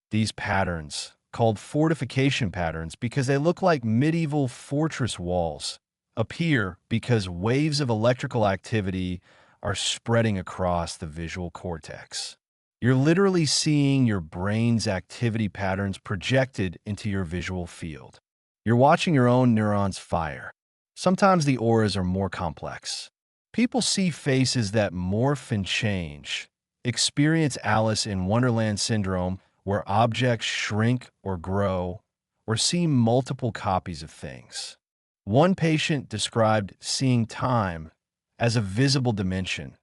These patterns, called fortification patterns because they look like medieval fortress walls, appear because waves of electrical activity are spreading across the visual cortex. You're literally seeing your brain's activity patterns projected into your visual field. You're watching your own neurons fire. Sometimes the auras are more complex. People see faces that morph and change, experience Alice in Wonderland syndrome, where objects shrink or grow, or see multiple copies of things. One patient described seeing time as a visible dimension,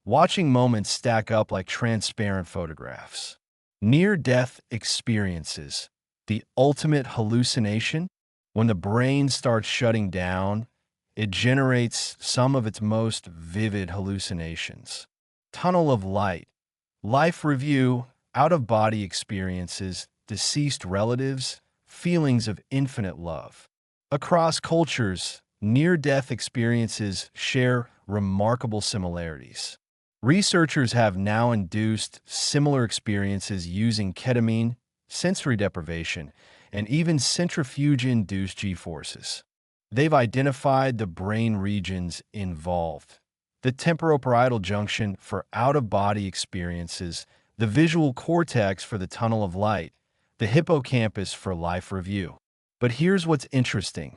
watching moments stack up like transparent photographs. Near-death experiences, the ultimate hallucination. When the brain starts shutting down, it generates some of its most vivid hallucinations. Tunnel of light, life review, out-of-body experiences, deceased relatives, feelings of infinite love. Across cultures, near-death experiences share remarkable similarities. Researchers have now induced similar experiences using ketamine, sensory deprivation, and even centrifuge-induced G-forces. They've identified the brain regions involved: the temporoparietal junction for out-of-body experiences, the visual cortex for the tunnel of light, the hippocampus for life review. But here's what's interesting.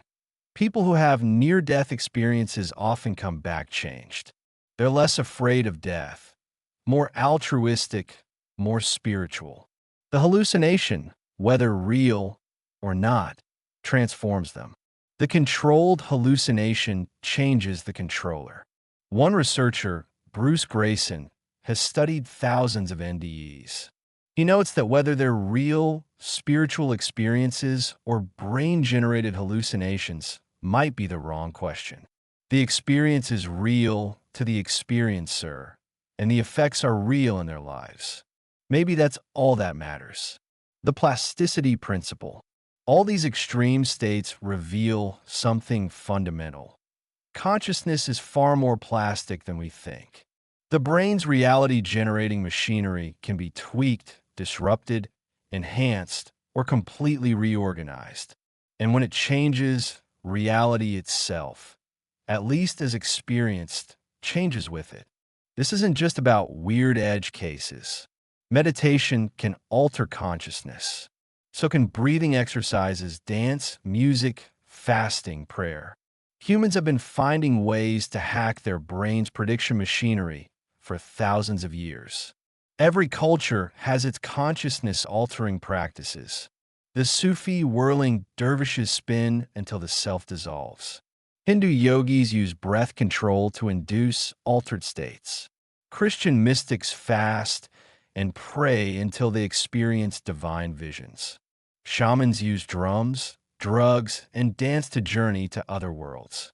People who have near-death experiences often come back changed. They're less afraid of death, more altruistic, more spiritual. The hallucination, whether real or not, transforms them. The controlled hallucination changes the controller. One researcher, Bruce Grayson, has studied thousands of NDEs. He notes that whether they're real, spiritual experiences or brain-generated hallucinations might be the wrong question. The experience is real to the experiencer, and the effects are real in their lives. Maybe that's all that matters. The plasticity principle. All these extreme states reveal something fundamental. Consciousness is far more plastic than we think. The brain's reality-generating machinery can be tweaked, disrupted, enhanced, or completely reorganized. And when it changes, reality itself, at least as experienced, changes with it. This isn't just about weird edge cases. Meditation can alter consciousness. So can breathing exercises, dance, music, fasting, prayer. Humans have been finding ways to hack their brain's prediction machinery for thousands of years. Every culture has its consciousness-altering practices. The Sufi whirling dervishes spin until the self dissolves. Hindu yogis use breath control to induce altered states. Christian mystics fast and pray until they experience divine visions. Shamans use drums, drugs, and dance to journey to other worlds.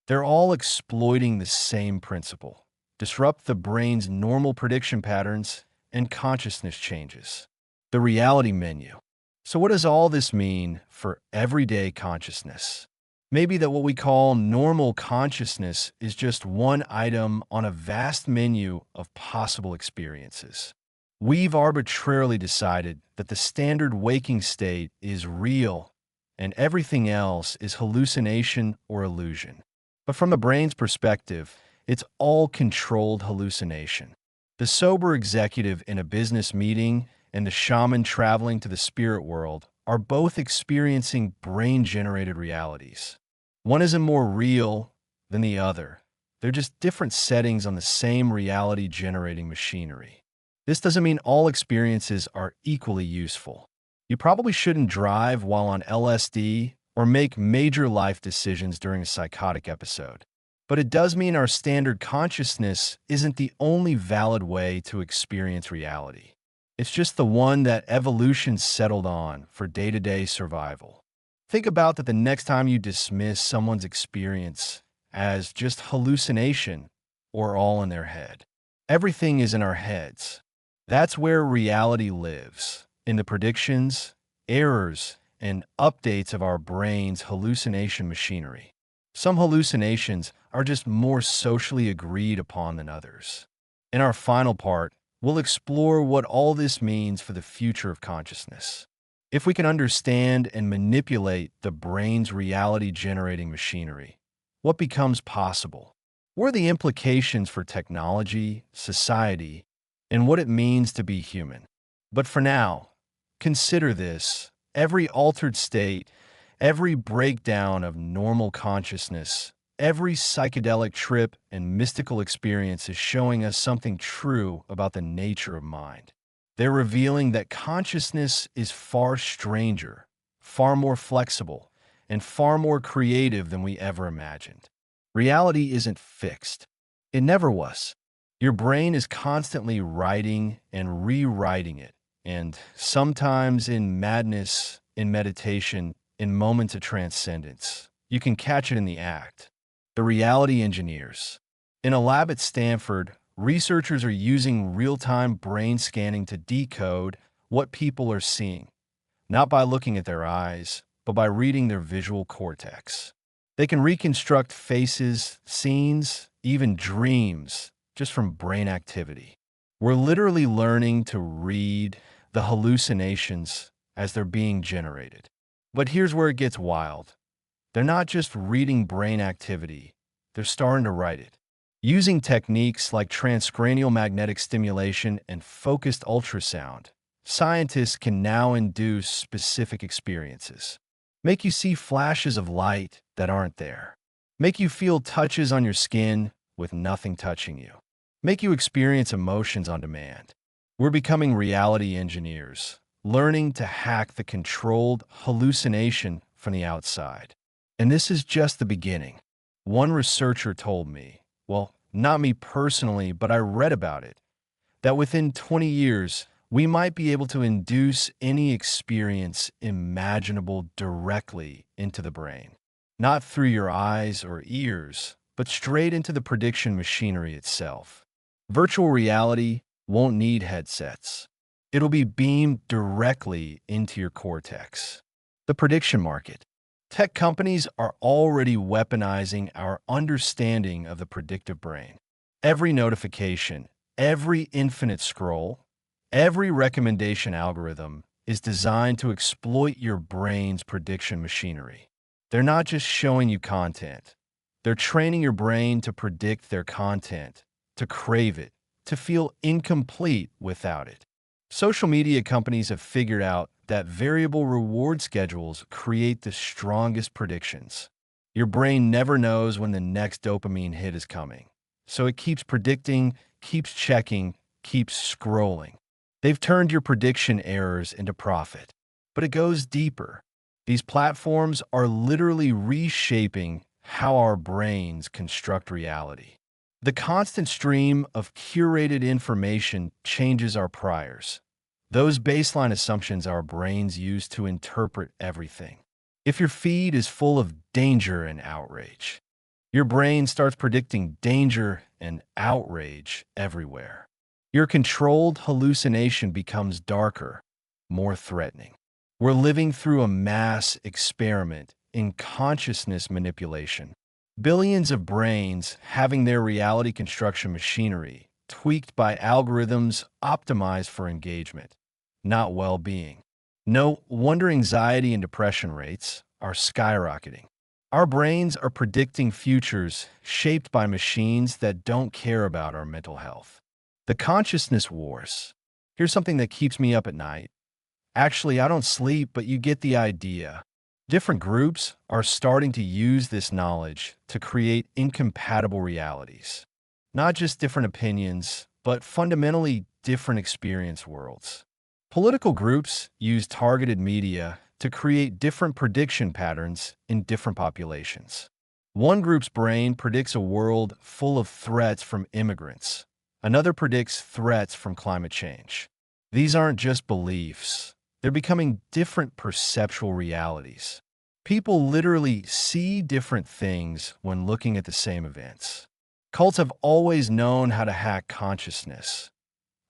They're all exploiting the same principle: disrupt the brain's normal prediction patterns and consciousness changes. The reality menu. So, what does all this mean for everyday consciousness? Maybe that what we call normal consciousness is just one item on a vast menu of possible experiences. We've arbitrarily decided that the standard waking state is real and everything else is hallucination or illusion. But from the brain's perspective, it's all controlled hallucination. The sober executive in a business meeting and the shaman traveling to the spirit world are both experiencing brain-generated realities. One isn't more real than the other. They're just different settings on the same reality-generating machinery. This doesn't mean all experiences are equally useful. You probably shouldn't drive while on LSD or make major life decisions during a psychotic episode. But it does mean our standard consciousness isn't the only valid way to experience reality. It's just the one that evolution settled on for day-to-day survival. Think about that the next time you dismiss someone's experience as just hallucination or all in their head. Everything is in our heads. That's where reality lives, in the predictions, errors, and updates of our brain's hallucination machinery. Some hallucinations are just more socially agreed upon than others. In our final part, we'll explore what all this means for the future of consciousness. If we can understand and manipulate the brain's reality-generating machinery, what becomes possible? What are the implications for technology, society, and what it means to be human? But for now, consider this: every altered state, every breakdown of normal consciousness, every psychedelic trip and mystical experience is showing us something true about the nature of mind. They're revealing that consciousness is far stranger, far more flexible, and far more creative than we ever imagined. Reality isn't fixed. It never was. Your brain is constantly writing and rewriting it, and sometimes in madness, in meditation, in moments of transcendence, you can catch it in the act. The reality engineers. In a lab at Stanford, researchers are using real-time brain scanning to decode what people are seeing, not by looking at their eyes, but by reading their visual cortex. They can reconstruct faces, scenes, even dreams, just from brain activity. We're literally learning to read the hallucinations as they're being generated. But here's where it gets wild. They're not just reading brain activity, they're starting to write it. Using techniques like transcranial magnetic stimulation and focused ultrasound, scientists can now induce specific experiences. Make you see flashes of light that aren't there. Make you feel touches on your skin with nothing touching you. Make you experience emotions on demand. We're becoming reality engineers, learning to hack the controlled hallucination from the outside. And this is just the beginning. One researcher told me, well, not me personally, but I read about it, that within 20 years, we might be able to induce any experience imaginable directly into the brain. Not through your eyes or ears, but straight into the prediction machinery itself. Virtual reality won't need headsets. It'll be beamed directly into your cortex. The prediction market. Tech companies are already weaponizing our understanding of the predictive brain. Every notification, every infinite scroll, every recommendation algorithm is designed to exploit your brain's prediction machinery. They're not just showing you content. They're training your brain to predict their content, to crave it, to feel incomplete without it. Social media companies have figured out that variable reward schedules create the strongest predictions. Your brain never knows when the next dopamine hit is coming, so it keeps predicting, keeps checking, keeps scrolling. They've turned your prediction errors into profit. but it goes deeper. These platforms are literally reshaping how our brains construct reality. The constant stream of curated information changes our priors, those baseline assumptions our brains use to interpret everything. If your feed is full of danger and outrage, your brain starts predicting danger and outrage everywhere. Your controlled hallucination becomes darker, more threatening. We're living through a mass experiment in consciousness manipulation. Billions of brains having their reality construction machinery tweaked by algorithms optimized for engagement, not well-being. No wonder anxiety and depression rates are skyrocketing. Our brains are predicting futures shaped by machines that don't care about our mental health. The consciousness wars. Here's something that keeps me up at night. Actually, I don't sleep, but you get the idea. Different groups are starting to use this knowledge to create incompatible realities. Not just different opinions, but fundamentally different experience worlds. Political groups use targeted media to create different prediction patterns in different populations. One group's brain predicts a world full of threats from immigrants. Another predicts threats from climate change. These aren't just beliefs. They're becoming different perceptual realities. People literally see different things when looking at the same events. Cults have always known how to hack consciousness.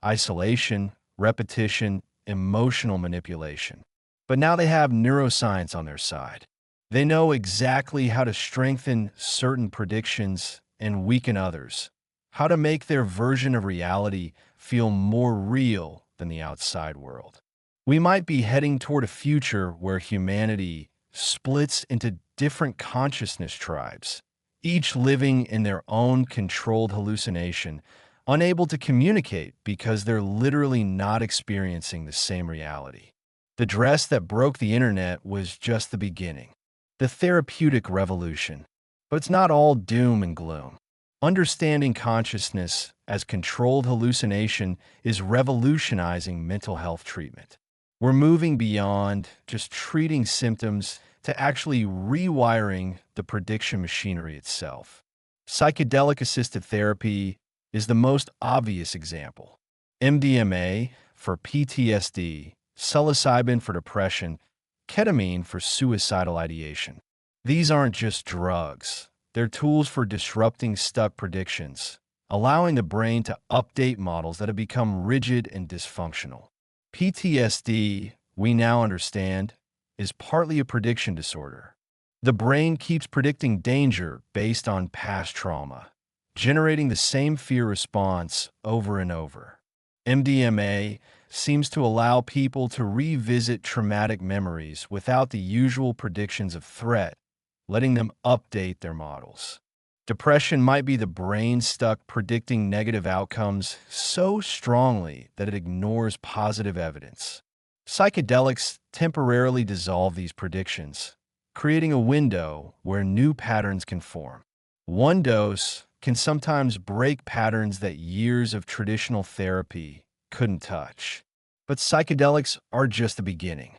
Isolation, repetition, emotional manipulation. But now they have neuroscience on their side. They know exactly how to strengthen certain predictions and weaken others, how to make their version of reality feel more real than the outside world. We might be heading toward a future where humanity splits into different consciousness tribes, each living in their own controlled hallucination, unable to communicate because they're literally not experiencing the same reality. The dress that broke the internet was just the beginning, the therapeutic revolution. But it's not all doom and gloom. Understanding consciousness as controlled hallucination is revolutionizing mental health treatment. We're moving beyond just treating symptoms to actually rewiring the prediction machinery itself. Psychedelic-assisted therapy is the most obvious example. MDMA for PTSD, psilocybin for depression, ketamine for suicidal ideation. These aren't just drugs. They're tools for disrupting stuck predictions, allowing the brain to update models that have become rigid and dysfunctional. PTSD, we now understand, is partly a prediction disorder. The brain keeps predicting danger based on past trauma, generating the same fear response over and over. MDMA seems to allow people to revisit traumatic memories without the usual predictions of threat, letting them update their models. Depression might be the brain stuck predicting negative outcomes so strongly that it ignores positive evidence. Psychedelics temporarily dissolve these predictions, creating a window where new patterns can form. One dose can sometimes break patterns that years of traditional therapy couldn't touch. But psychedelics are just the beginning.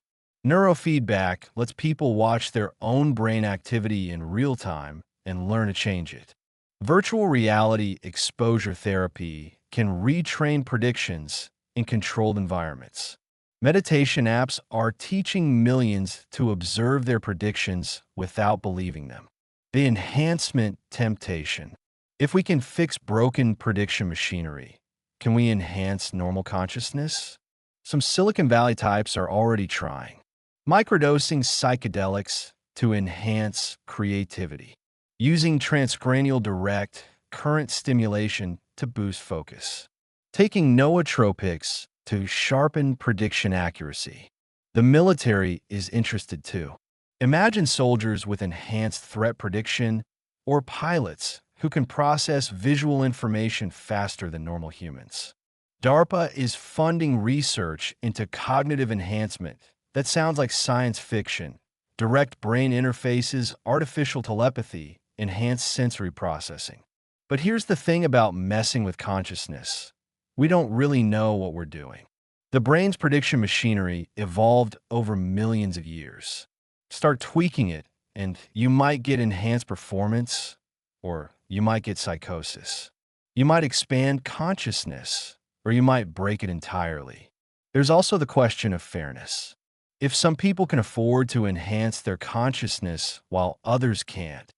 Neurofeedback lets people watch their own brain activity in real time and learn to change it. Virtual reality exposure therapy can retrain predictions in controlled environments. Meditation apps are teaching millions to observe their predictions without believing them. The enhancement temptation. If we can fix broken prediction machinery, can we enhance normal consciousness? Some Silicon Valley types are already trying. Microdosing psychedelics to enhance creativity. Using transcranial direct current stimulation to boost focus. Taking nootropics to sharpen prediction accuracy. The military is interested too. Imagine soldiers with enhanced threat prediction or pilots who can process visual information faster than normal humans. DARPA is funding research into cognitive enhancement that sounds like science fiction. Direct brain interfaces, artificial telepathy, enhanced sensory processing. But here's the thing about messing with consciousness. We don't really know what we're doing. The brain's prediction machinery evolved over millions of years. Start tweaking it, and you might get enhanced performance, or you might get psychosis. You might expand consciousness, or you might break it entirely. There's also the question of fairness. If some people can afford to enhance their consciousness while others can't,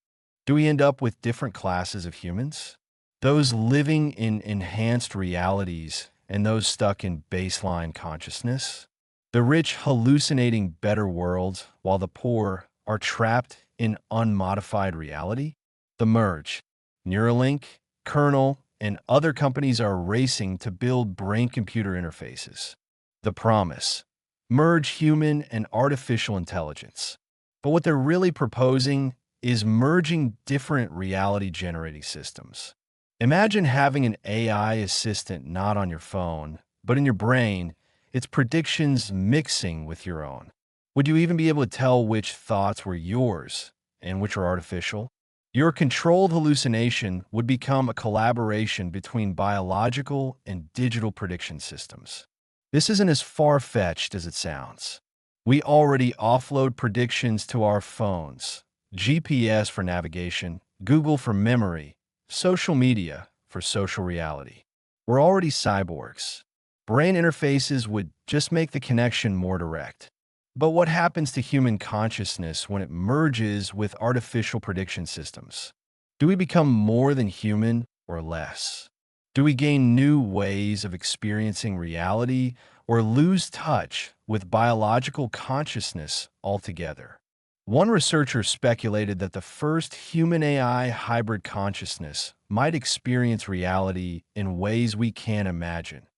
do we end up with different classes of humans? Those living in enhanced realities and those stuck in baseline consciousness? The rich hallucinating better worlds while the poor are trapped in unmodified reality? The merge. Neuralink, Kernel, and other companies are racing to build brain-computer interfaces. The promise. Merge human and artificial intelligence. But what they're really proposing is merging different reality-generating systems. Imagine having an AI assistant not on your phone, but in your brain, its predictions mixing with your own. Would you even be able to tell which thoughts were yours and which are artificial? Your controlled hallucination would become a collaboration between biological and digital prediction systems. This isn't as far-fetched as it sounds. We already offload predictions to our phones, GPS for navigation, Google for memory, social media for social reality. We're already cyborgs. Brain interfaces would just make the connection more direct. But what happens to human consciousness when it merges with artificial prediction systems? Do we become more than human or less? Do we gain new ways of experiencing reality or lose touch with biological consciousness altogether? One researcher speculated that the first human-AI hybrid consciousness might experience reality in ways we can't imagine,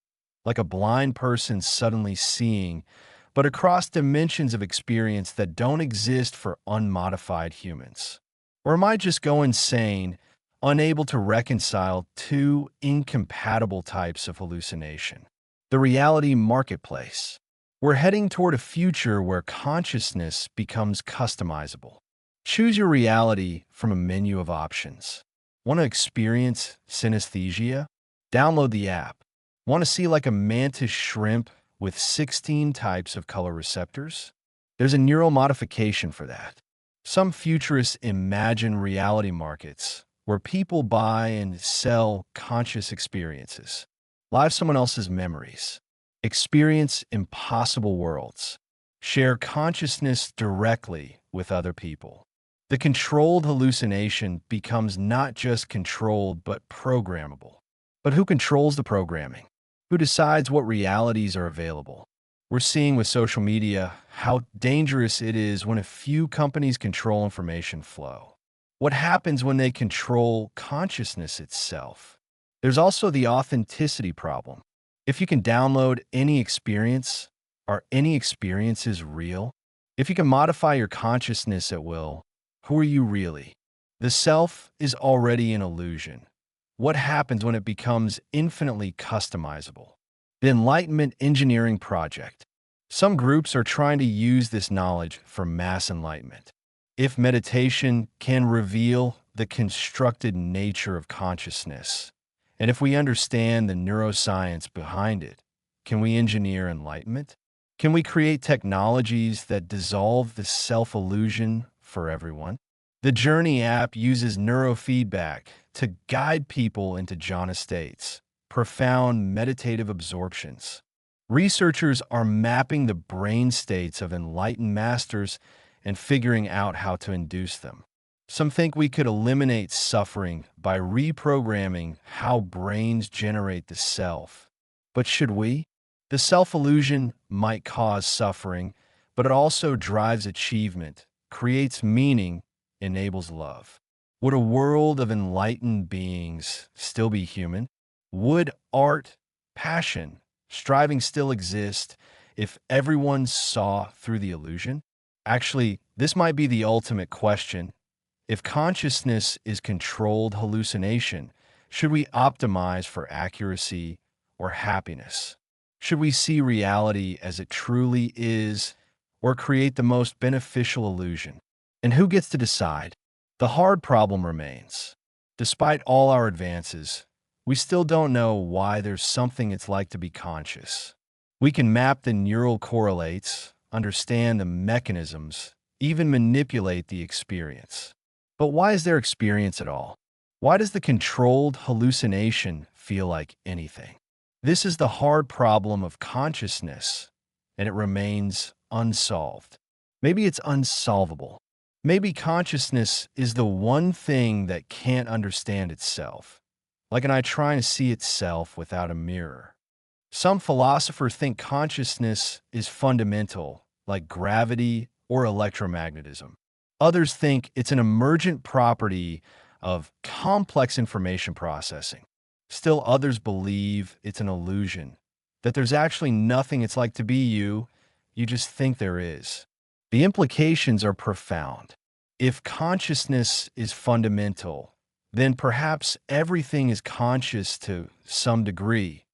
like a blind person suddenly seeing, but across dimensions of experience that don't exist for unmodified humans. Or am I just going insane, unable to reconcile two incompatible types of hallucination? The reality marketplace. We're heading toward a future where consciousness becomes customizable. Choose your reality from a menu of options. Want to experience synesthesia? Download the app. Want to see like a mantis shrimp with 16 types of color receptors? There's a neural modification for that. Some futurists imagine reality markets where people buy and sell conscious experiences, live someone else's memories, experience impossible worlds, share consciousness directly with other people. The controlled hallucination becomes not just controlled but programmable. But who controls the programming? Who decides what realities are available? We're seeing with social media how dangerous it is when a few companies control information flow. What happens when they control consciousness itself? There's also the authenticity problem. If you can download any experience, are any experiences real? If you can modify your consciousness at will, who are you really? The self is already an illusion. What happens when it becomes infinitely customizable? The Enlightenment Engineering Project. Some groups are trying to use this knowledge for mass enlightenment. If meditation can reveal the constructed nature of consciousness, and if we understand the neuroscience behind it, can we engineer enlightenment? Can we create technologies that dissolve the self-illusion for everyone? The Journey app uses neurofeedback to guide people into jhana states, profound meditative absorptions. Researchers are mapping the brain states of enlightened masters and figuring out how to induce them. Some think we could eliminate suffering by reprogramming how brains generate the self. But should we? The self-illusion might cause suffering, but it also drives achievement, creates meaning, enables love. Would a world of enlightened beings still be human? Would art, passion, striving still exist if everyone saw through the illusion? Actually, this might be the ultimate question. If consciousness is controlled hallucination, should we optimize for accuracy or happiness? Should we see reality as it truly is or create the most beneficial illusion? And who gets to decide? The hard problem remains. Despite all our advances, we still don't know why there's something it's like to be conscious. We can map the neural correlates, understand the mechanisms, even manipulate the experience. But why is there experience at all? Why does the controlled hallucination feel like anything? This is the hard problem of consciousness, and it remains unsolved. Maybe it's unsolvable. Maybe consciousness is the one thing that can't understand itself, like an eye trying to see itself without a mirror. Some philosophers think consciousness is fundamental, like gravity or electromagnetism. Others think it's an emergent property of complex information processing. Still others believe it's an illusion, that there's actually nothing it's like to be you, you just think there is. The implications are profound. If consciousness is fundamental, then perhaps everything is conscious to some degree.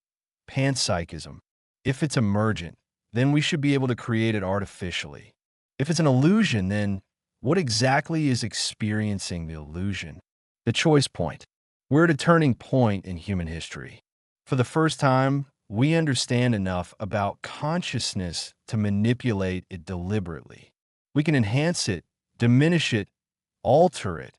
Panpsychism. If it's emergent, then we should be able to create it artificially. If it's an illusion, then what exactly is experiencing the illusion? The choice point. We're at a turning point in human history. For the first time, we understand enough about consciousness to manipulate it deliberately. We can enhance it, diminish it, alter it,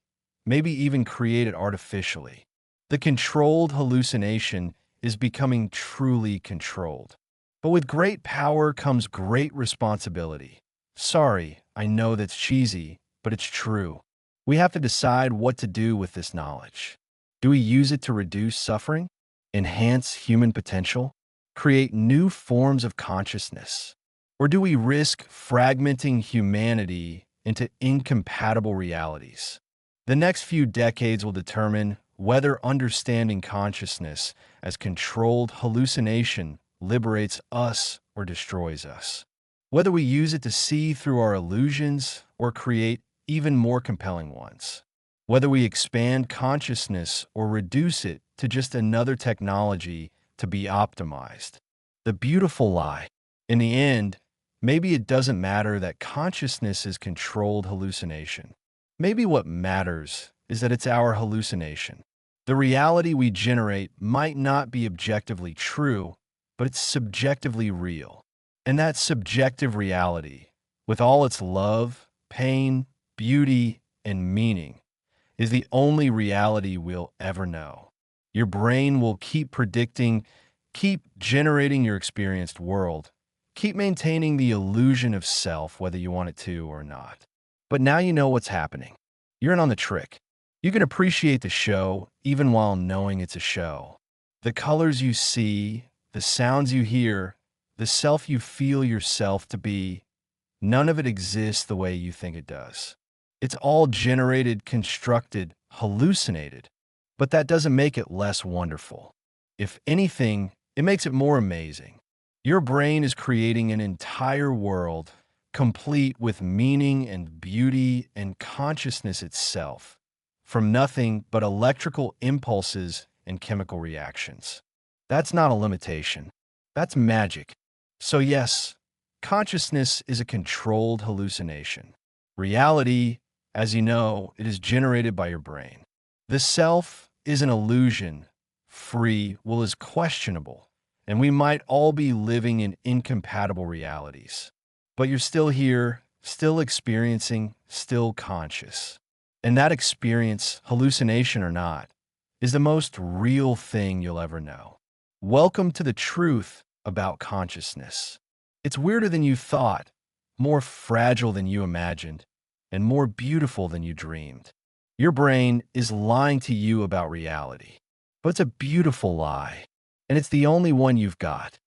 maybe even create it artificially. The controlled hallucination is becoming truly controlled. But with great power comes great responsibility. Sorry, I know that's cheesy, but it's true. We have to decide what to do with this knowledge. Do we use it to reduce suffering, enhance human potential, create new forms of consciousness? Or do we risk fragmenting humanity into incompatible realities? The next few decades will determine whether understanding consciousness as controlled hallucination liberates us or destroys us. Whether we use it to see through our illusions or create even more compelling ones. Whether we expand consciousness or reduce it to just another technology to be optimized. The beautiful lie. In the end, maybe it doesn't matter that consciousness is controlled hallucination. Maybe what matters is that it's our hallucination. The reality we generate might not be objectively true, but it's subjectively real. And that subjective reality, with all its love, pain, beauty, and meaning, is the only reality we'll ever know. Your brain will keep predicting, keep generating your experienced world, keep maintaining the illusion of self, whether you want it to or not. But now you know what's happening. You're in on the trick. You can appreciate the show even while knowing it's a show. The colors you see, the sounds you hear, the self you feel yourself to be, none of it exists the way you think it does. It's all generated, constructed, hallucinated. But that doesn't make it less wonderful. If anything, it makes it more amazing. Your brain is creating an entire world, complete with meaning and beauty and consciousness itself, from nothing but electrical impulses and chemical reactions. That's not a limitation. That's magic. So yes, consciousness is a controlled hallucination. Reality, as you know, it is generated by your brain. The self is an illusion. Free will is questionable, and we might all be living in incompatible realities. But you're still here, still experiencing, still conscious. And that experience, hallucination or not, is the most real thing you'll ever know. Welcome to the truth about consciousness. It's weirder than you thought, more fragile than you imagined, and more beautiful than you dreamed. Your brain is lying to you about reality, but it's a beautiful lie, and it's the only one you've got.